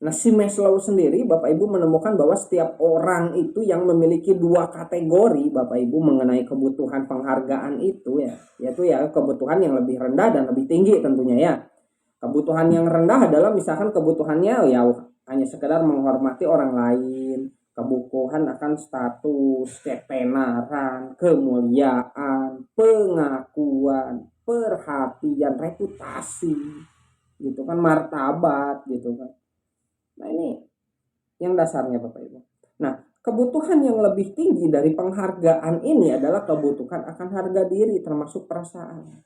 Nah, si Maslow sendiri Bapak Ibu menemukan bahwa setiap orang itu yang memiliki dua kategori Bapak Ibu mengenai kebutuhan penghargaan itu ya, yaitu ya kebutuhan yang lebih rendah dan lebih tinggi tentunya ya. Kebutuhan yang rendah adalah misalkan kebutuhannya ya hanya sekedar menghormati orang lain, kebutuhan akan status, ketenaran, kemuliaan, pengakuan, perhatian, reputasi, gitu kan, martabat gitu kan. Nah, ini yang dasarnya Bapak Ibu. Nah, kebutuhan yang lebih tinggi dari penghargaan ini adalah kebutuhan akan harga diri termasuk perasaan.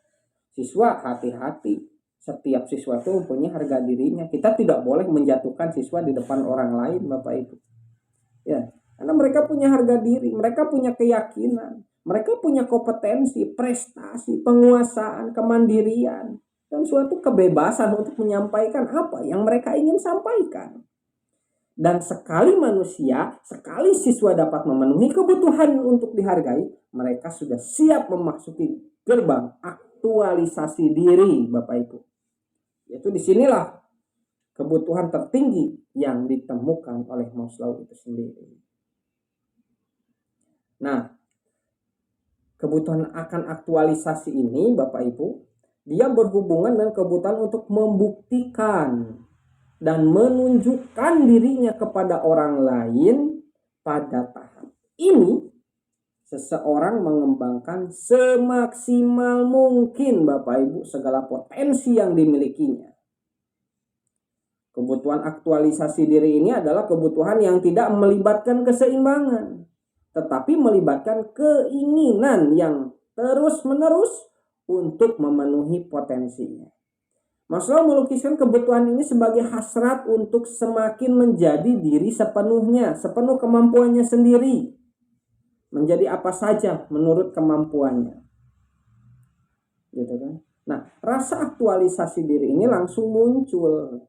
Siswa hati-hati, setiap siswa itu mempunyai harga dirinya. Kita tidak boleh menjatuhkan siswa di depan orang lain Bapak Ibu. Ya, karena mereka punya harga diri, mereka punya keyakinan, mereka punya kompetensi, prestasi, penguasaan, kemandirian, dan suatu kebebasan untuk menyampaikan apa yang mereka ingin sampaikan. Dan sekali manusia, sekali siswa dapat memenuhi kebutuhan untuk dihargai, mereka sudah siap memasuki gerbang aktualisasi diri Bapak Ibu. Yaitu disinilah kebutuhan tertinggi yang ditemukan oleh Maslow itu sendiri. Nah, kebutuhan akan aktualisasi ini Bapak Ibu, dia berhubungan dengan kebutuhan untuk membuktikan dan menunjukkan dirinya kepada orang lain. Pada tahap ini seseorang mengembangkan semaksimal mungkin Bapak Ibu segala potensi yang dimilikinya. Kebutuhan aktualisasi diri ini adalah kebutuhan yang tidak melibatkan keseimbangan, tetapi melibatkan keinginan yang terus-menerus untuk memenuhi potensinya. Maslow melukiskan kebutuhan ini sebagai hasrat untuk semakin menjadi diri sepenuhnya, sepenuh kemampuannya sendiri. Menjadi apa saja menurut kemampuannya. Gitu kan? Nah, rasa aktualisasi diri ini langsung muncul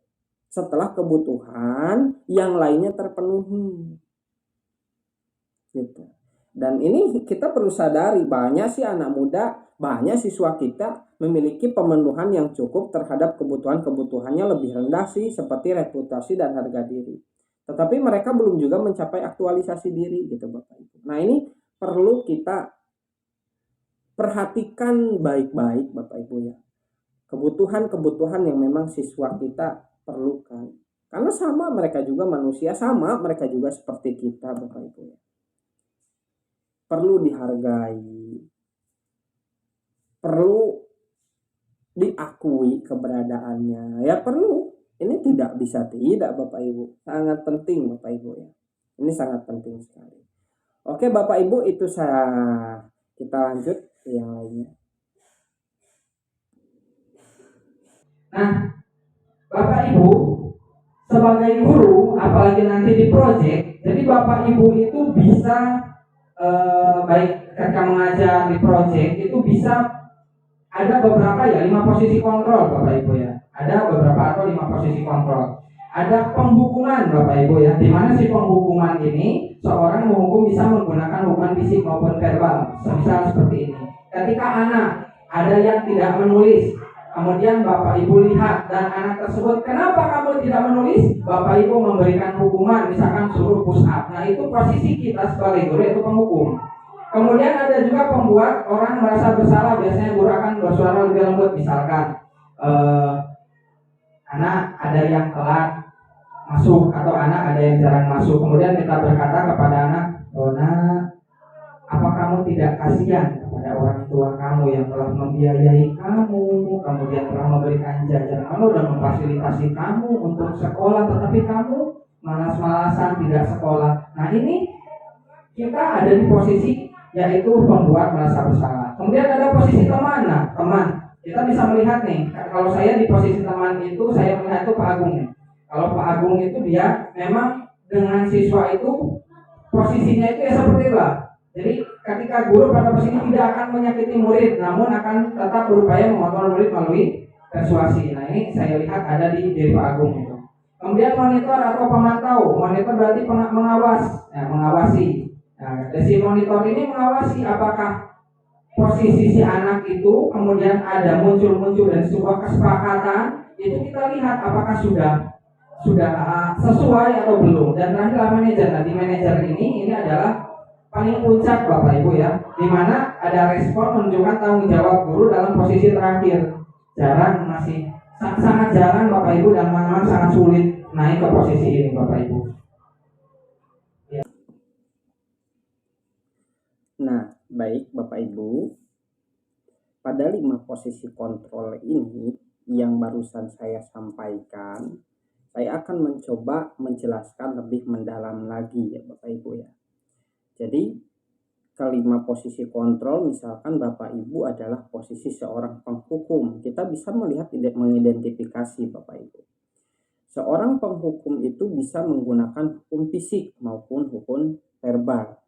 setelah kebutuhan yang lainnya terpenuhi. Gitu. Dan ini kita perlu sadari, banyak sih anak muda, banyak siswa kita memiliki pemenuhan yang cukup terhadap kebutuhannya lebih rendah sih, seperti reputasi dan harga diri. Tetapi mereka belum juga mencapai aktualisasi diri gitu Bapak Ibu. Nah, ini perlu kita perhatikan baik-baik Bapak Ibu ya. Kebutuhan-kebutuhan yang memang siswa kita perlukan. Karena sama, mereka juga manusia, sama mereka juga seperti kita Bapak Ibu ya. Perlu dihargai, perlu diakui keberadaannya, ya perlu. Ini tidak bisa tidak Bapak Ibu, sangat penting Bapak Ibu ya. Ini sangat penting sekali. Oke Bapak Ibu, itu kita lanjut ke yang lainnya. Nah, Bapak Ibu sebagai guru, apalagi nanti di proyek, jadi Bapak Ibu itu bisa baik ketika mengajar di proyek itu bisa ada beberapa ya 5 posisi kontrol Bapak Ibu ya. Ada beberapa atau 5 posisi kontrol. Ada penghukuman Bapak Ibu ya. Di mana si penghukuman ini seorang menghukum bisa menggunakan hukuman fisik maupun verbal. Misal seperti ini. Ketika anak ada yang tidak menulis, kemudian Bapak Ibu lihat dan anak tersebut, kenapa kamu tidak menulis? Bapak Ibu memberikan hukuman, misalkan suruh push up. Nah, itu posisi kita sebagai guru itu penghukum. Kemudian ada juga pembuat orang merasa bersalah. Biasanya guru akan bersuara lebih lembut. Misalkan anak ada yang telat masuk atau anak ada yang jarang masuk. Kemudian kita berkata kepada anak, oh nak, apa kamu tidak kasihan kepada orang tua kamu yang telah membiayai kamu, kemudian telah memberikan jajan kamu dan memfasilitasi kamu untuk sekolah, tetapi kamu malas-malasan tidak sekolah. Nah, ini kita ada di posisi yaitu membuat merasa bersalah. Kemudian ada posisi teman. Nah, teman, kita bisa melihat nih, kalau saya di posisi teman itu, saya melihat itu Pak Agung nih. Kalau Pak Agung itu dia memang dengan siswa itu posisinya itu ya seperti itu lah. Jadi ketika guru pada posisi tidak akan menyakiti murid, namun akan tetap berupaya mengontrol murid melalui persuasi. Nah, ini saya lihat ada di diri Pak Agung itu. Kemudian monitor atau pemantau. Monitor berarti mengawas, ya, mengawasi. Nah, si monitor ini mengawasi apakah posisi si anak itu kemudian ada muncul dari sebuah kesepakatan, itu kita lihat apakah sudah sesuai atau belum. Dan terakhirlah manajer. Nah, di manajer ini adalah paling puncak Bapak Ibu ya, di mana ada respon menunjukkan tanggung jawab guru dalam posisi terakhir. Jarang, masih sangat jarang Bapak Ibu, dan memang sangat sulit naik ke posisi ini Bapak Ibu. Nah, baik Bapak Ibu, pada 5 posisi kontrol ini yang barusan saya sampaikan, saya akan mencoba menjelaskan lebih mendalam lagi ya Bapak Ibu ya. Jadi, kelima posisi kontrol, misalkan Bapak Ibu adalah posisi seorang penghukum, kita bisa mengidentifikasi Bapak Ibu. Seorang penghukum itu bisa menggunakan hukum fisik maupun hukum verbal.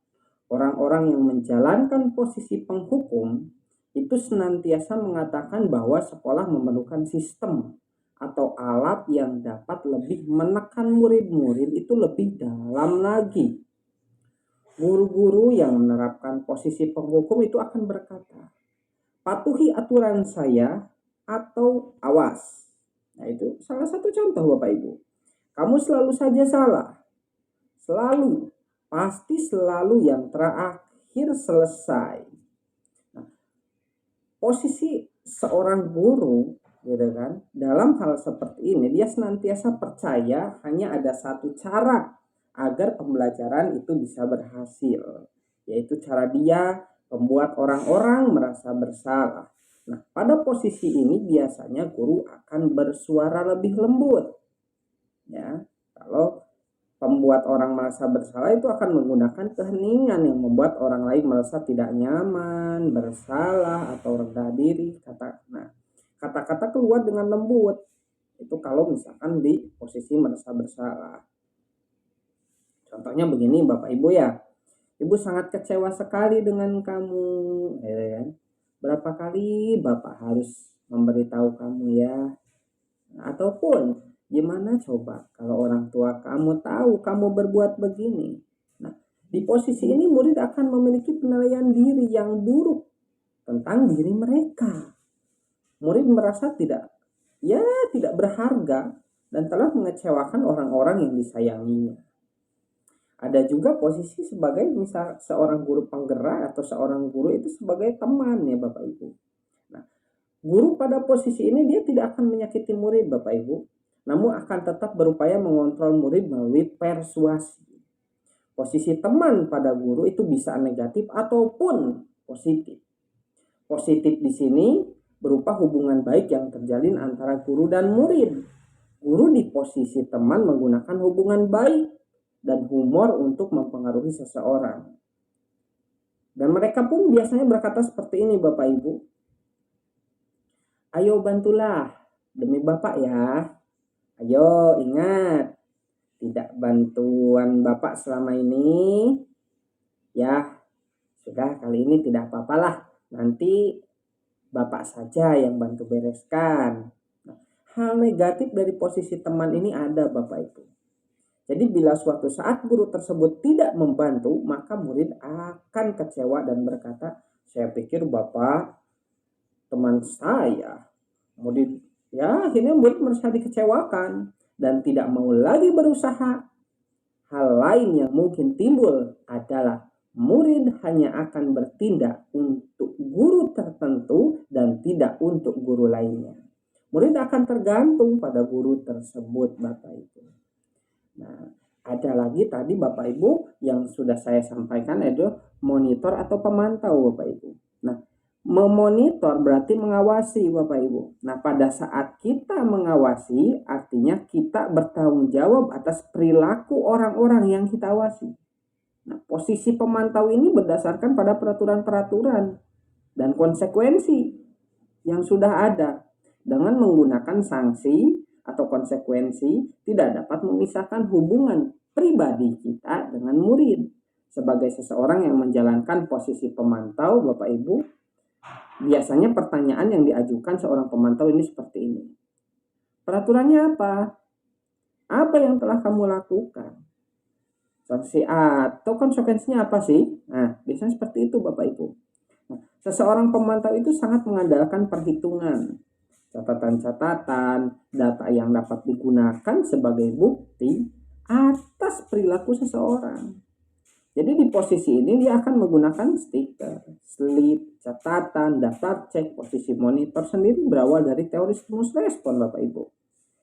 Orang-orang yang menjalankan posisi penghukum itu senantiasa mengatakan bahwa sekolah memerlukan sistem atau alat yang dapat lebih menekan murid-murid itu lebih dalam lagi. Guru-guru yang menerapkan posisi penghukum itu akan berkata, patuhi aturan saya atau awas. Nah, itu salah satu contoh Bapak Ibu. Kamu selalu saja salah. Selalu. Pasti selalu yang terakhir selesai. Nah, posisi seorang guru, gitu kan, dalam hal seperti ini dia senantiasa percaya hanya ada satu cara agar pembelajaran itu bisa berhasil, yaitu cara dia membuat orang-orang merasa bersalah. Nah, pada posisi ini biasanya guru akan bersuara lebih lembut. Ya, kalau pembuat orang merasa bersalah itu akan menggunakan keheningan yang membuat orang lain merasa tidak nyaman, bersalah, atau rendah diri. Kata-kata keluar dengan lembut. Itu kalau misalkan di posisi merasa bersalah. Contohnya begini Bapak Ibu ya. Ibu sangat kecewa sekali dengan kamu. Ya kan? Berapa kali Bapak harus memberitahu kamu ya. Ataupun gimana coba kalau orang tua kamu tahu kamu berbuat begini. Nah, di posisi ini murid akan memiliki penilaian diri yang buruk tentang diri mereka. Murid merasa tidak berharga dan telah mengecewakan orang-orang yang disayanginya. Ada juga posisi sebagai misal seorang guru penggerak atau seorang guru itu sebagai teman ya Bapak Ibu. Nah, guru pada posisi ini dia tidak akan menyakiti murid Bapak Ibu, namun akan tetap berupaya mengontrol murid melalui persuasi. Posisi teman pada guru itu bisa negatif ataupun positif. Positif di sini berupa hubungan baik yang terjalin antara guru dan murid. Guru di posisi teman menggunakan hubungan baik dan humor untuk mempengaruhi seseorang. Dan mereka pun biasanya berkata seperti ini Bapak Ibu. Ayo bantulah demi Bapak ya. Ayo ingat, tidak bantuan Bapak selama ini. Ya, sudah kali ini tidak apa-apalah. Nanti Bapak saja yang bantu bereskan. Nah, hal negatif dari posisi teman ini ada Bapak Ibu. Jadi bila suatu saat guru tersebut tidak membantu, maka murid akan kecewa dan berkata, saya pikir Bapak teman saya. Murid akhirnya murid merasa dikecewakan dan tidak mau lagi berusaha. Hal lain yang mungkin timbul adalah murid hanya akan bertindak untuk guru tertentu dan tidak untuk guru lainnya. Murid akan tergantung pada guru tersebut Bapak Ibu. Nah, ada lagi tadi Bapak Ibu yang sudah saya sampaikan itu monitor atau pemantau Bapak Ibu. Nah, memonitor berarti mengawasi Bapak Ibu. Nah, pada saat kita mengawasi artinya kita bertanggung jawab atas perilaku orang-orang yang kita awasi. Nah, posisi pemantau ini berdasarkan pada peraturan-peraturan dan konsekuensi yang sudah ada. Dengan menggunakan sanksi atau konsekuensi tidak dapat memisahkan hubungan pribadi kita dengan murid. Sebagai seseorang yang menjalankan posisi pemantau Bapak Ibu, biasanya pertanyaan yang diajukan seorang pemantau ini seperti ini. Peraturannya apa? Apa yang telah kamu lakukan? Sanksi atau konsekuensinya apa sih? Nah, biasanya seperti itu Bapak Ibu. Nah, seseorang pemantau itu sangat mengandalkan perhitungan, catatan-catatan, data yang dapat digunakan sebagai bukti atas perilaku seseorang. Jadi di posisi ini dia akan menggunakan stiker, slip, catatan, daftar cek. Posisi monitor sendiri berawal dari teori stimulus respon Bapak Ibu,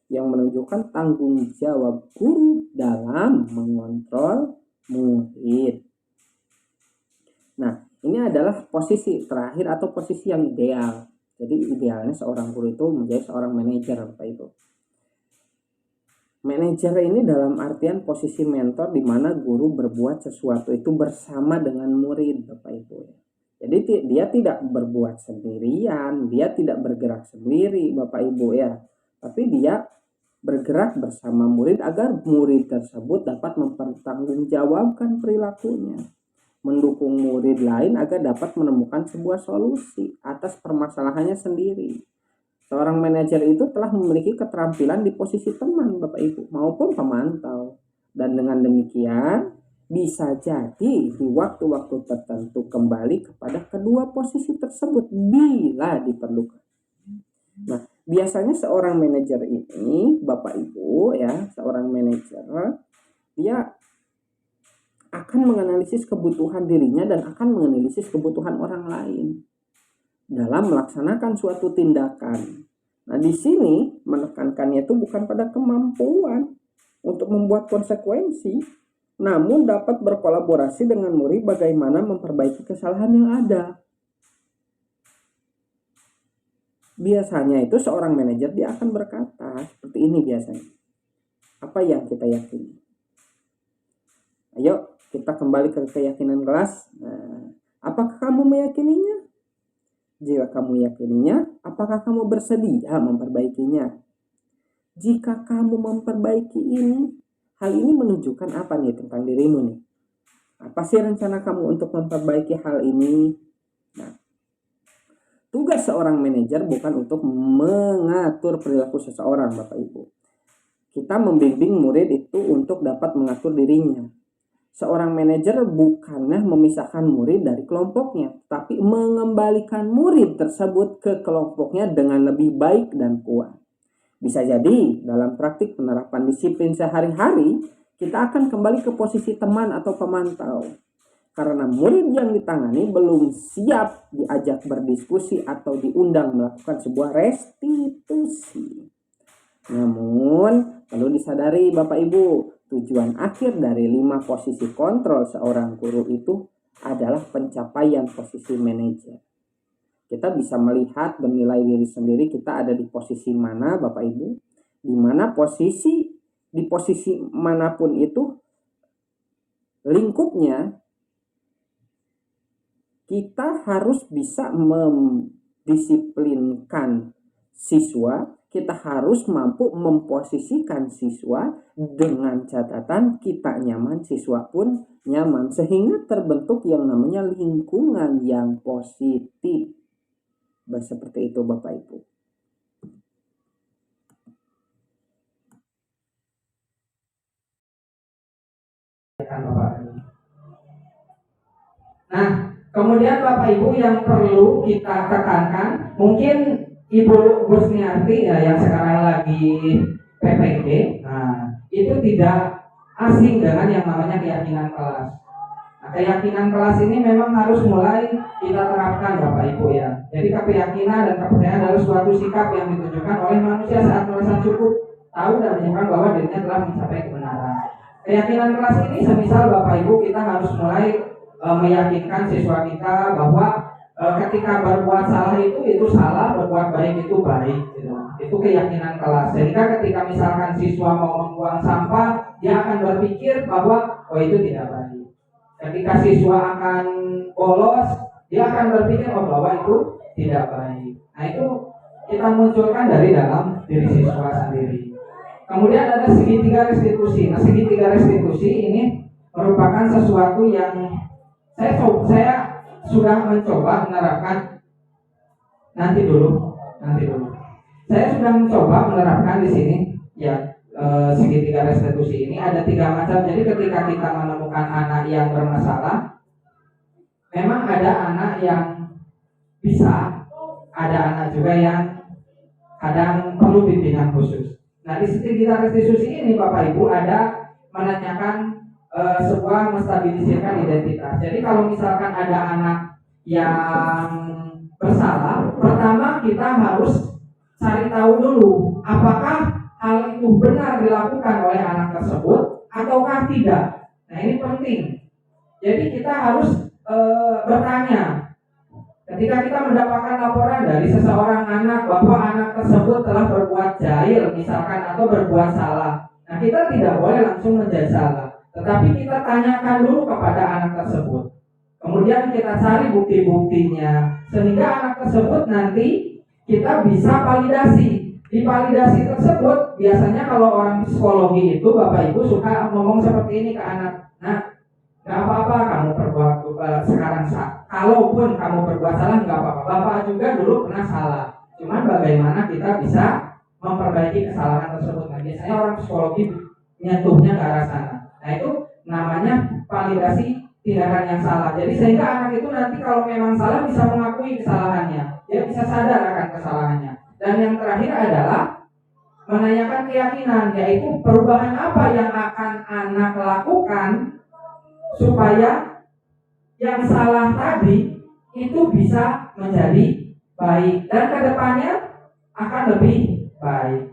yang menunjukkan tanggung jawab guru dalam mengontrol murid. Nah, ini adalah posisi terakhir atau posisi yang ideal. Jadi idealnya seorang guru itu menjadi seorang manajer Bapak Ibu. Manajer ini dalam artian posisi mentor di mana guru berbuat sesuatu itu bersama dengan murid Bapak Ibu. Jadi dia tidak berbuat sendirian, dia tidak bergerak sendiri Bapak Ibu ya. Tapi dia bergerak bersama murid agar murid tersebut dapat mempertanggungjawabkan perilakunya. Mendukung murid lain agar dapat menemukan sebuah solusi atas permasalahannya sendiri. Seorang manajer itu telah memiliki keterampilan di posisi teman Bapak Ibu maupun pemantau. Dan dengan demikian bisa jadi di waktu-waktu tertentu kembali kepada kedua posisi tersebut bila diperlukan. Nah, biasanya seorang manajer ini Bapak Ibu ya, seorang manajer dia akan menganalisis kebutuhan dirinya dan akan menganalisis kebutuhan orang lain dalam melaksanakan suatu tindakan. Nah, di sini menekankannya itu bukan pada kemampuan untuk membuat konsekuensi, namun dapat berkolaborasi dengan murid bagaimana memperbaiki kesalahan yang ada. Biasanya itu seorang manajer dia akan berkata seperti ini biasanya. Apa yang kita yakini? Ayo kita kembali ke keyakinan kelas. Nah, apakah kamu meyakininya? Jika kamu yakininya, apakah kamu bersedia memperbaikinya? Jika kamu memperbaiki ini, hal ini menunjukkan apa nih tentang dirimu nih? Apa sih rencana kamu untuk memperbaiki hal ini? Nah, tugas seorang manajer bukan untuk mengatur perilaku seseorang, Bapak Ibu. Kita membimbing murid itu untuk dapat mengatur dirinya. Seorang manajer bukanlah memisahkan murid dari kelompoknya, tapi mengembalikan murid tersebut ke kelompoknya dengan lebih baik dan kuat. Bisa jadi dalam praktik penerapan disiplin sehari-hari, kita akan kembali ke posisi teman atau pemantau. Karena murid yang ditangani belum siap diajak berdiskusi atau diundang melakukan sebuah restitusi. Namun, perlu disadari Bapak Ibu, tujuan akhir dari 5 posisi kontrol seorang guru itu adalah pencapaian posisi manajer. Kita bisa melihat menilai diri sendiri kita ada di posisi mana Bapak Ibu. Di mana di posisi manapun itu lingkupnya kita harus bisa mendisiplinkan siswa. Kita harus mampu memposisikan siswa dengan catatan kita nyaman, siswa pun nyaman. Sehingga terbentuk yang namanya lingkungan yang positif. Seperti itu Bapak Ibu. Nah, kemudian Bapak Ibu yang perlu kita tekankan, mungkin Ibu Gusniarti ya, yang sekarang lagi PPG, nah itu tidak asing dengan yang namanya keyakinan kelas. Nah, keyakinan kelas ini memang harus mulai kita terapkan Bapak Ibu ya. Jadi keyakinan dan kepercayaan adalah suatu sikap yang ditunjukkan oleh manusia saat merasa cukup tahu dan menyimpan bahwa dirinya telah mencapai kebenaran. Keyakinan kelas ini semisal Bapak Ibu kita harus mulai meyakinkan siswa kita bahwa ketika berbuat salah itu salah, berbuat baik itu baik gitu. Itu keyakinan kelas. Sehingga ketika misalkan siswa mau membuang sampah, dia akan berpikir bahwa oh itu tidak baik. Ketika siswa akan bolos, dia akan berpikir bahwa itu tidak baik. Nah itu kita munculkan dari dalam diri siswa sendiri. Kemudian ada segitiga restitusi. Nah segitiga restitusi ini merupakan sesuatu yang saya sudah mencoba menerapkan nanti dulu. Saya sudah mencoba menerapkan di sini ya. Segitiga restitusi ini ada 3 macam. Jadi ketika kita menemukan anak yang bermasalah, memang ada anak yang bisa, ada anak juga yang kadang perlu bimbingan khusus. Nah di segitiga restitusi ini Bapak Ibu ada menanyakan sebuah menstabilisirkan identitas. Jadi kalau misalkan ada anak yang bersalah, pertama kita harus cari tahu dulu apakah hal itu benar dilakukan oleh anak tersebut ataukah tidak. Nah ini penting. Jadi kita harus bertanya. Ketika kita mendapatkan laporan dari seseorang anak bahwa anak tersebut telah berbuat jahil misalkan atau berbuat salah, nah kita tidak boleh langsung menjudge salah, tetapi kita tanyakan dulu kepada anak tersebut. Kemudian kita cari bukti-buktinya sehingga anak tersebut nanti kita bisa validasi. Di validasi tersebut biasanya kalau orang psikologi itu Bapak Ibu suka ngomong seperti ini ke anak. Nah, nggak apa-apa kamu berbuat sekarang kalaupun kamu berbuat salah nggak apa-apa. Bapak juga dulu pernah salah. Cuman bagaimana kita bisa memperbaiki kesalahan tersebut. Nah, biasanya orang psikologi nyentuhnya ke arah sana. Nah itu namanya validasi tindakan yang salah. Jadi sehingga anak itu nanti kalau memang salah bisa mengakui kesalahannya, dia bisa sadar akan kesalahannya. Dan yang terakhir adalah menanyakan keyakinan, yaitu perubahan apa yang akan anak lakukan supaya yang salah tadi itu bisa menjadi baik dan kedepannya akan lebih baik.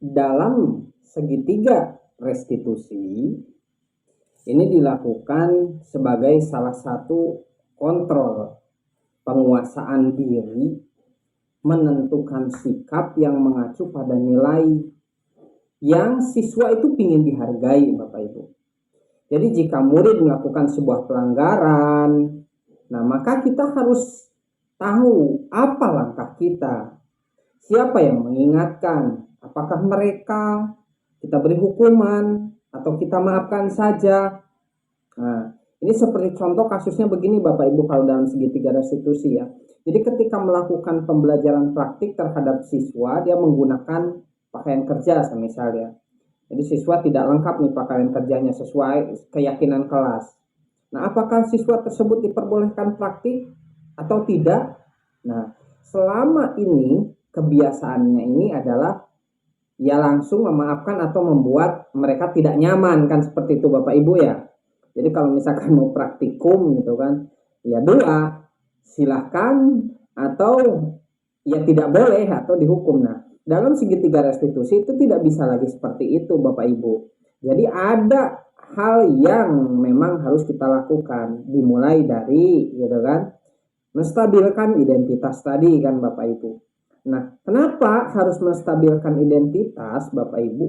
Dalam segitiga restitusi ini dilakukan sebagai salah satu kontrol penguasaan diri, menentukan sikap yang mengacu pada nilai yang siswa itu ingin dihargai Bapak Ibu. Jadi jika murid melakukan sebuah pelanggaran, nah maka kita harus tahu apa langkah kita. Siapa yang mengingatkan? Apakah mereka kita beri hukuman atau kita maafkan saja? Nah, ini seperti contoh kasusnya begini Bapak Ibu kalau dalam segitiga restitusi ya. Jadi ketika melakukan pembelajaran praktik terhadap siswa, dia menggunakan pakaian kerja misalnya. Jadi siswa tidak lengkap nih pakaian kerjanya sesuai keyakinan kelas. Nah, apakah siswa tersebut diperbolehkan praktik atau tidak? Nah, selama ini kebiasaannya ini adalah ya langsung memaafkan atau membuat mereka tidak nyaman kan seperti itu Bapak Ibu ya. Jadi kalau misalkan mau praktikum gitu kan, ya doa silahkan atau ya tidak boleh atau dihukum. Nah, dalam segitiga restitusi itu tidak bisa lagi seperti itu Bapak Ibu. Jadi ada hal yang memang harus kita lakukan, dimulai dari gitu kan, menstabilkan identitas tadi kan Bapak Ibu. Nah, kenapa harus menstabilkan identitas Bapak Ibu?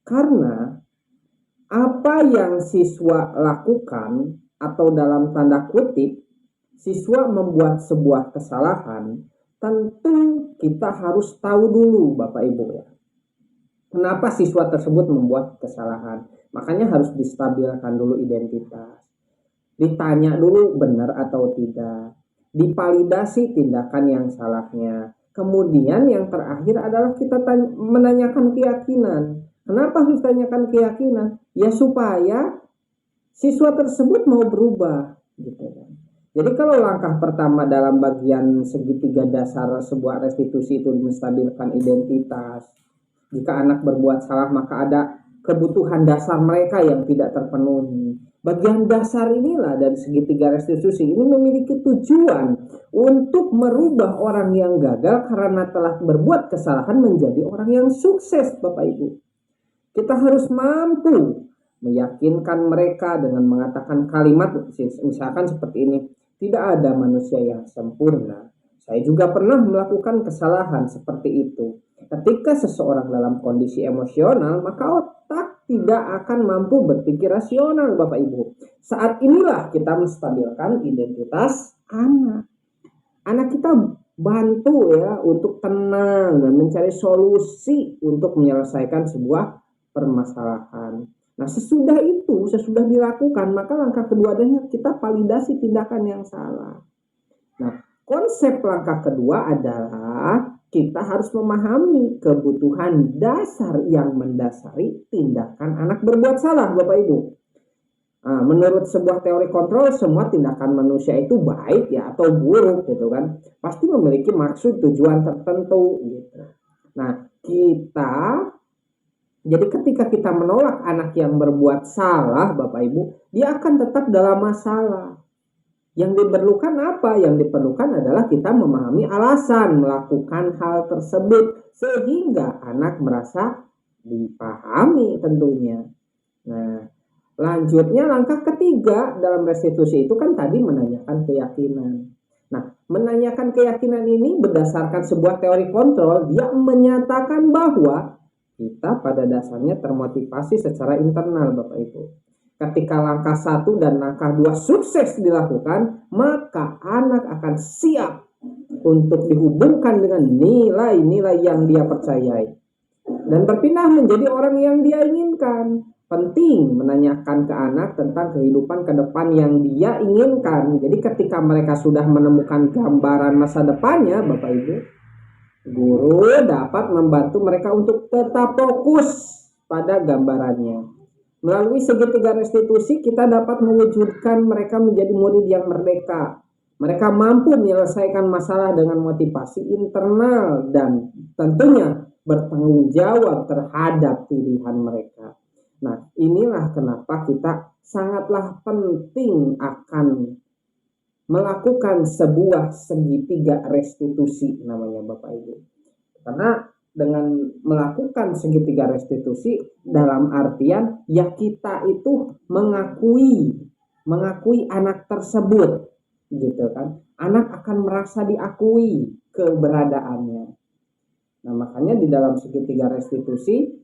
Karena apa yang siswa lakukan atau dalam tanda kutip siswa membuat sebuah kesalahan, tentu kita harus tahu dulu Bapak Ibu ya. Kenapa siswa tersebut membuat kesalahan? Makanya harus distabilkan dulu identitas. Ditanya dulu benar atau tidak. Dipalidasi tindakan yang salahnya. Kemudian yang terakhir adalah kita menanyakan keyakinan. Kenapa harus tanyakan keyakinan? Ya supaya siswa tersebut mau berubah gitu kan. Jadi kalau langkah pertama dalam bagian segitiga dasar sebuah restitusi itu menstabilkan identitas. Jika anak berbuat salah maka ada kebutuhan dasar mereka yang tidak terpenuhi. Bagian dasar inilah dari segitiga restitusi ini memiliki tujuan untuk merubah orang yang gagal karena telah berbuat kesalahan menjadi orang yang sukses Bapak Ibu. Kita harus mampu meyakinkan mereka dengan mengatakan kalimat misalkan seperti ini, tidak ada manusia yang sempurna. Saya juga pernah melakukan kesalahan seperti itu. Ketika seseorang dalam kondisi emosional, maka otak tidak akan mampu berpikir rasional Bapak Ibu. Saat inilah kita menstabilkan identitas anak. Anak kita bantu ya untuk tenang dan mencari solusi untuk menyelesaikan sebuah permasalahan. Nah, sesudah dilakukan, maka langkah kedua adalah kita validasi tindakan yang salah. Nah, konsep langkah kedua adalah kita harus memahami kebutuhan dasar yang mendasari tindakan anak berbuat salah, Bapak Ibu. Nah, menurut sebuah teori kontrol, semua tindakan manusia itu baik ya atau buruk gitu kan, pasti memiliki maksud tujuan tertentu gitu. Nah, jadi ketika kita menolak anak yang berbuat salah, Bapak Ibu, dia akan tetap dalam masalah. Yang diperlukan apa? Yang diperlukan adalah kita memahami alasan melakukan hal tersebut sehingga anak merasa dipahami tentunya. Nah, lanjutnya langkah ketiga dalam restitusi itu kan tadi menanyakan keyakinan. Nah, menanyakan keyakinan ini berdasarkan sebuah teori kontrol, dia menyatakan bahwa kita pada dasarnya termotivasi secara internal Bapak Ibu. Ketika langkah 1 dan langkah 2 sukses dilakukan, maka anak akan siap untuk dihubungkan dengan nilai-nilai yang dia percayai dan berpindah menjadi orang yang dia inginkan. Penting menanyakan ke anak tentang kehidupan ke depan yang dia inginkan. Jadi ketika mereka sudah menemukan gambaran masa depannya, Bapak Ibu, guru dapat membantu mereka untuk tetap fokus pada gambarannya. Melalui segitiga restitusi, kita dapat mewujudkan mereka menjadi murid yang merdeka. Mereka mampu menyelesaikan masalah dengan motivasi internal dan tentunya bertanggung jawab terhadap pilihan mereka. Nah, inilah kenapa kita sangatlah penting akan melakukan sebuah segitiga restitusi namanya Bapak Ibu. Karena dengan melakukan segitiga restitusi dalam artian ya kita itu mengakui anak tersebut gitu kan. Anak akan merasa diakui keberadaannya. Nah, makanya di dalam segitiga restitusi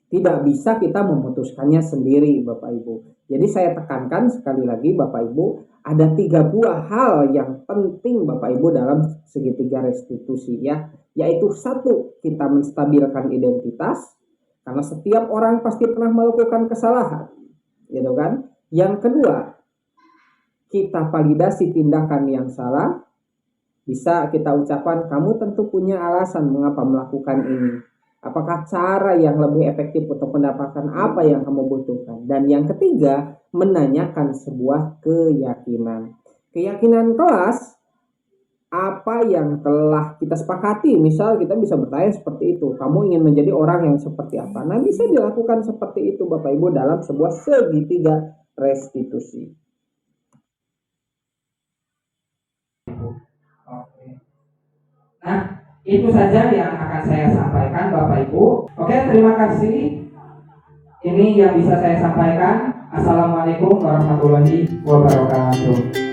Tidak bisa kita memutuskannya sendiri, Bapak Ibu. Jadi saya tekankan sekali lagi, Bapak Ibu, ada 3 buah hal yang penting Bapak Ibu dalam segitiga restitusi ya. Yaitu 1, kita menstabilkan identitas, karena setiap orang pasti pernah melakukan kesalahan, gitu kan. Yang kedua, kita validasi tindakan yang salah. Bisa kita ucapkan, kamu tentu punya alasan mengapa melakukan ini. Apakah cara yang lebih efektif untuk mendapatkan apa yang kamu butuhkan? Dan yang ketiga, menanyakan sebuah keyakinan. Keyakinan kelas, apa yang telah kita sepakati. Misal kita bisa bertanya seperti itu, kamu ingin menjadi orang yang seperti apa? Nah, bisa dilakukan seperti itu Bapak Ibu dalam sebuah segitiga restitusi. Oke. Nah, itu saja yang akan saya sampaikan Bapak Ibu. Oke, terima kasih. Ini yang bisa saya sampaikan. Assalamualaikum warahmatullahi wabarakatuh.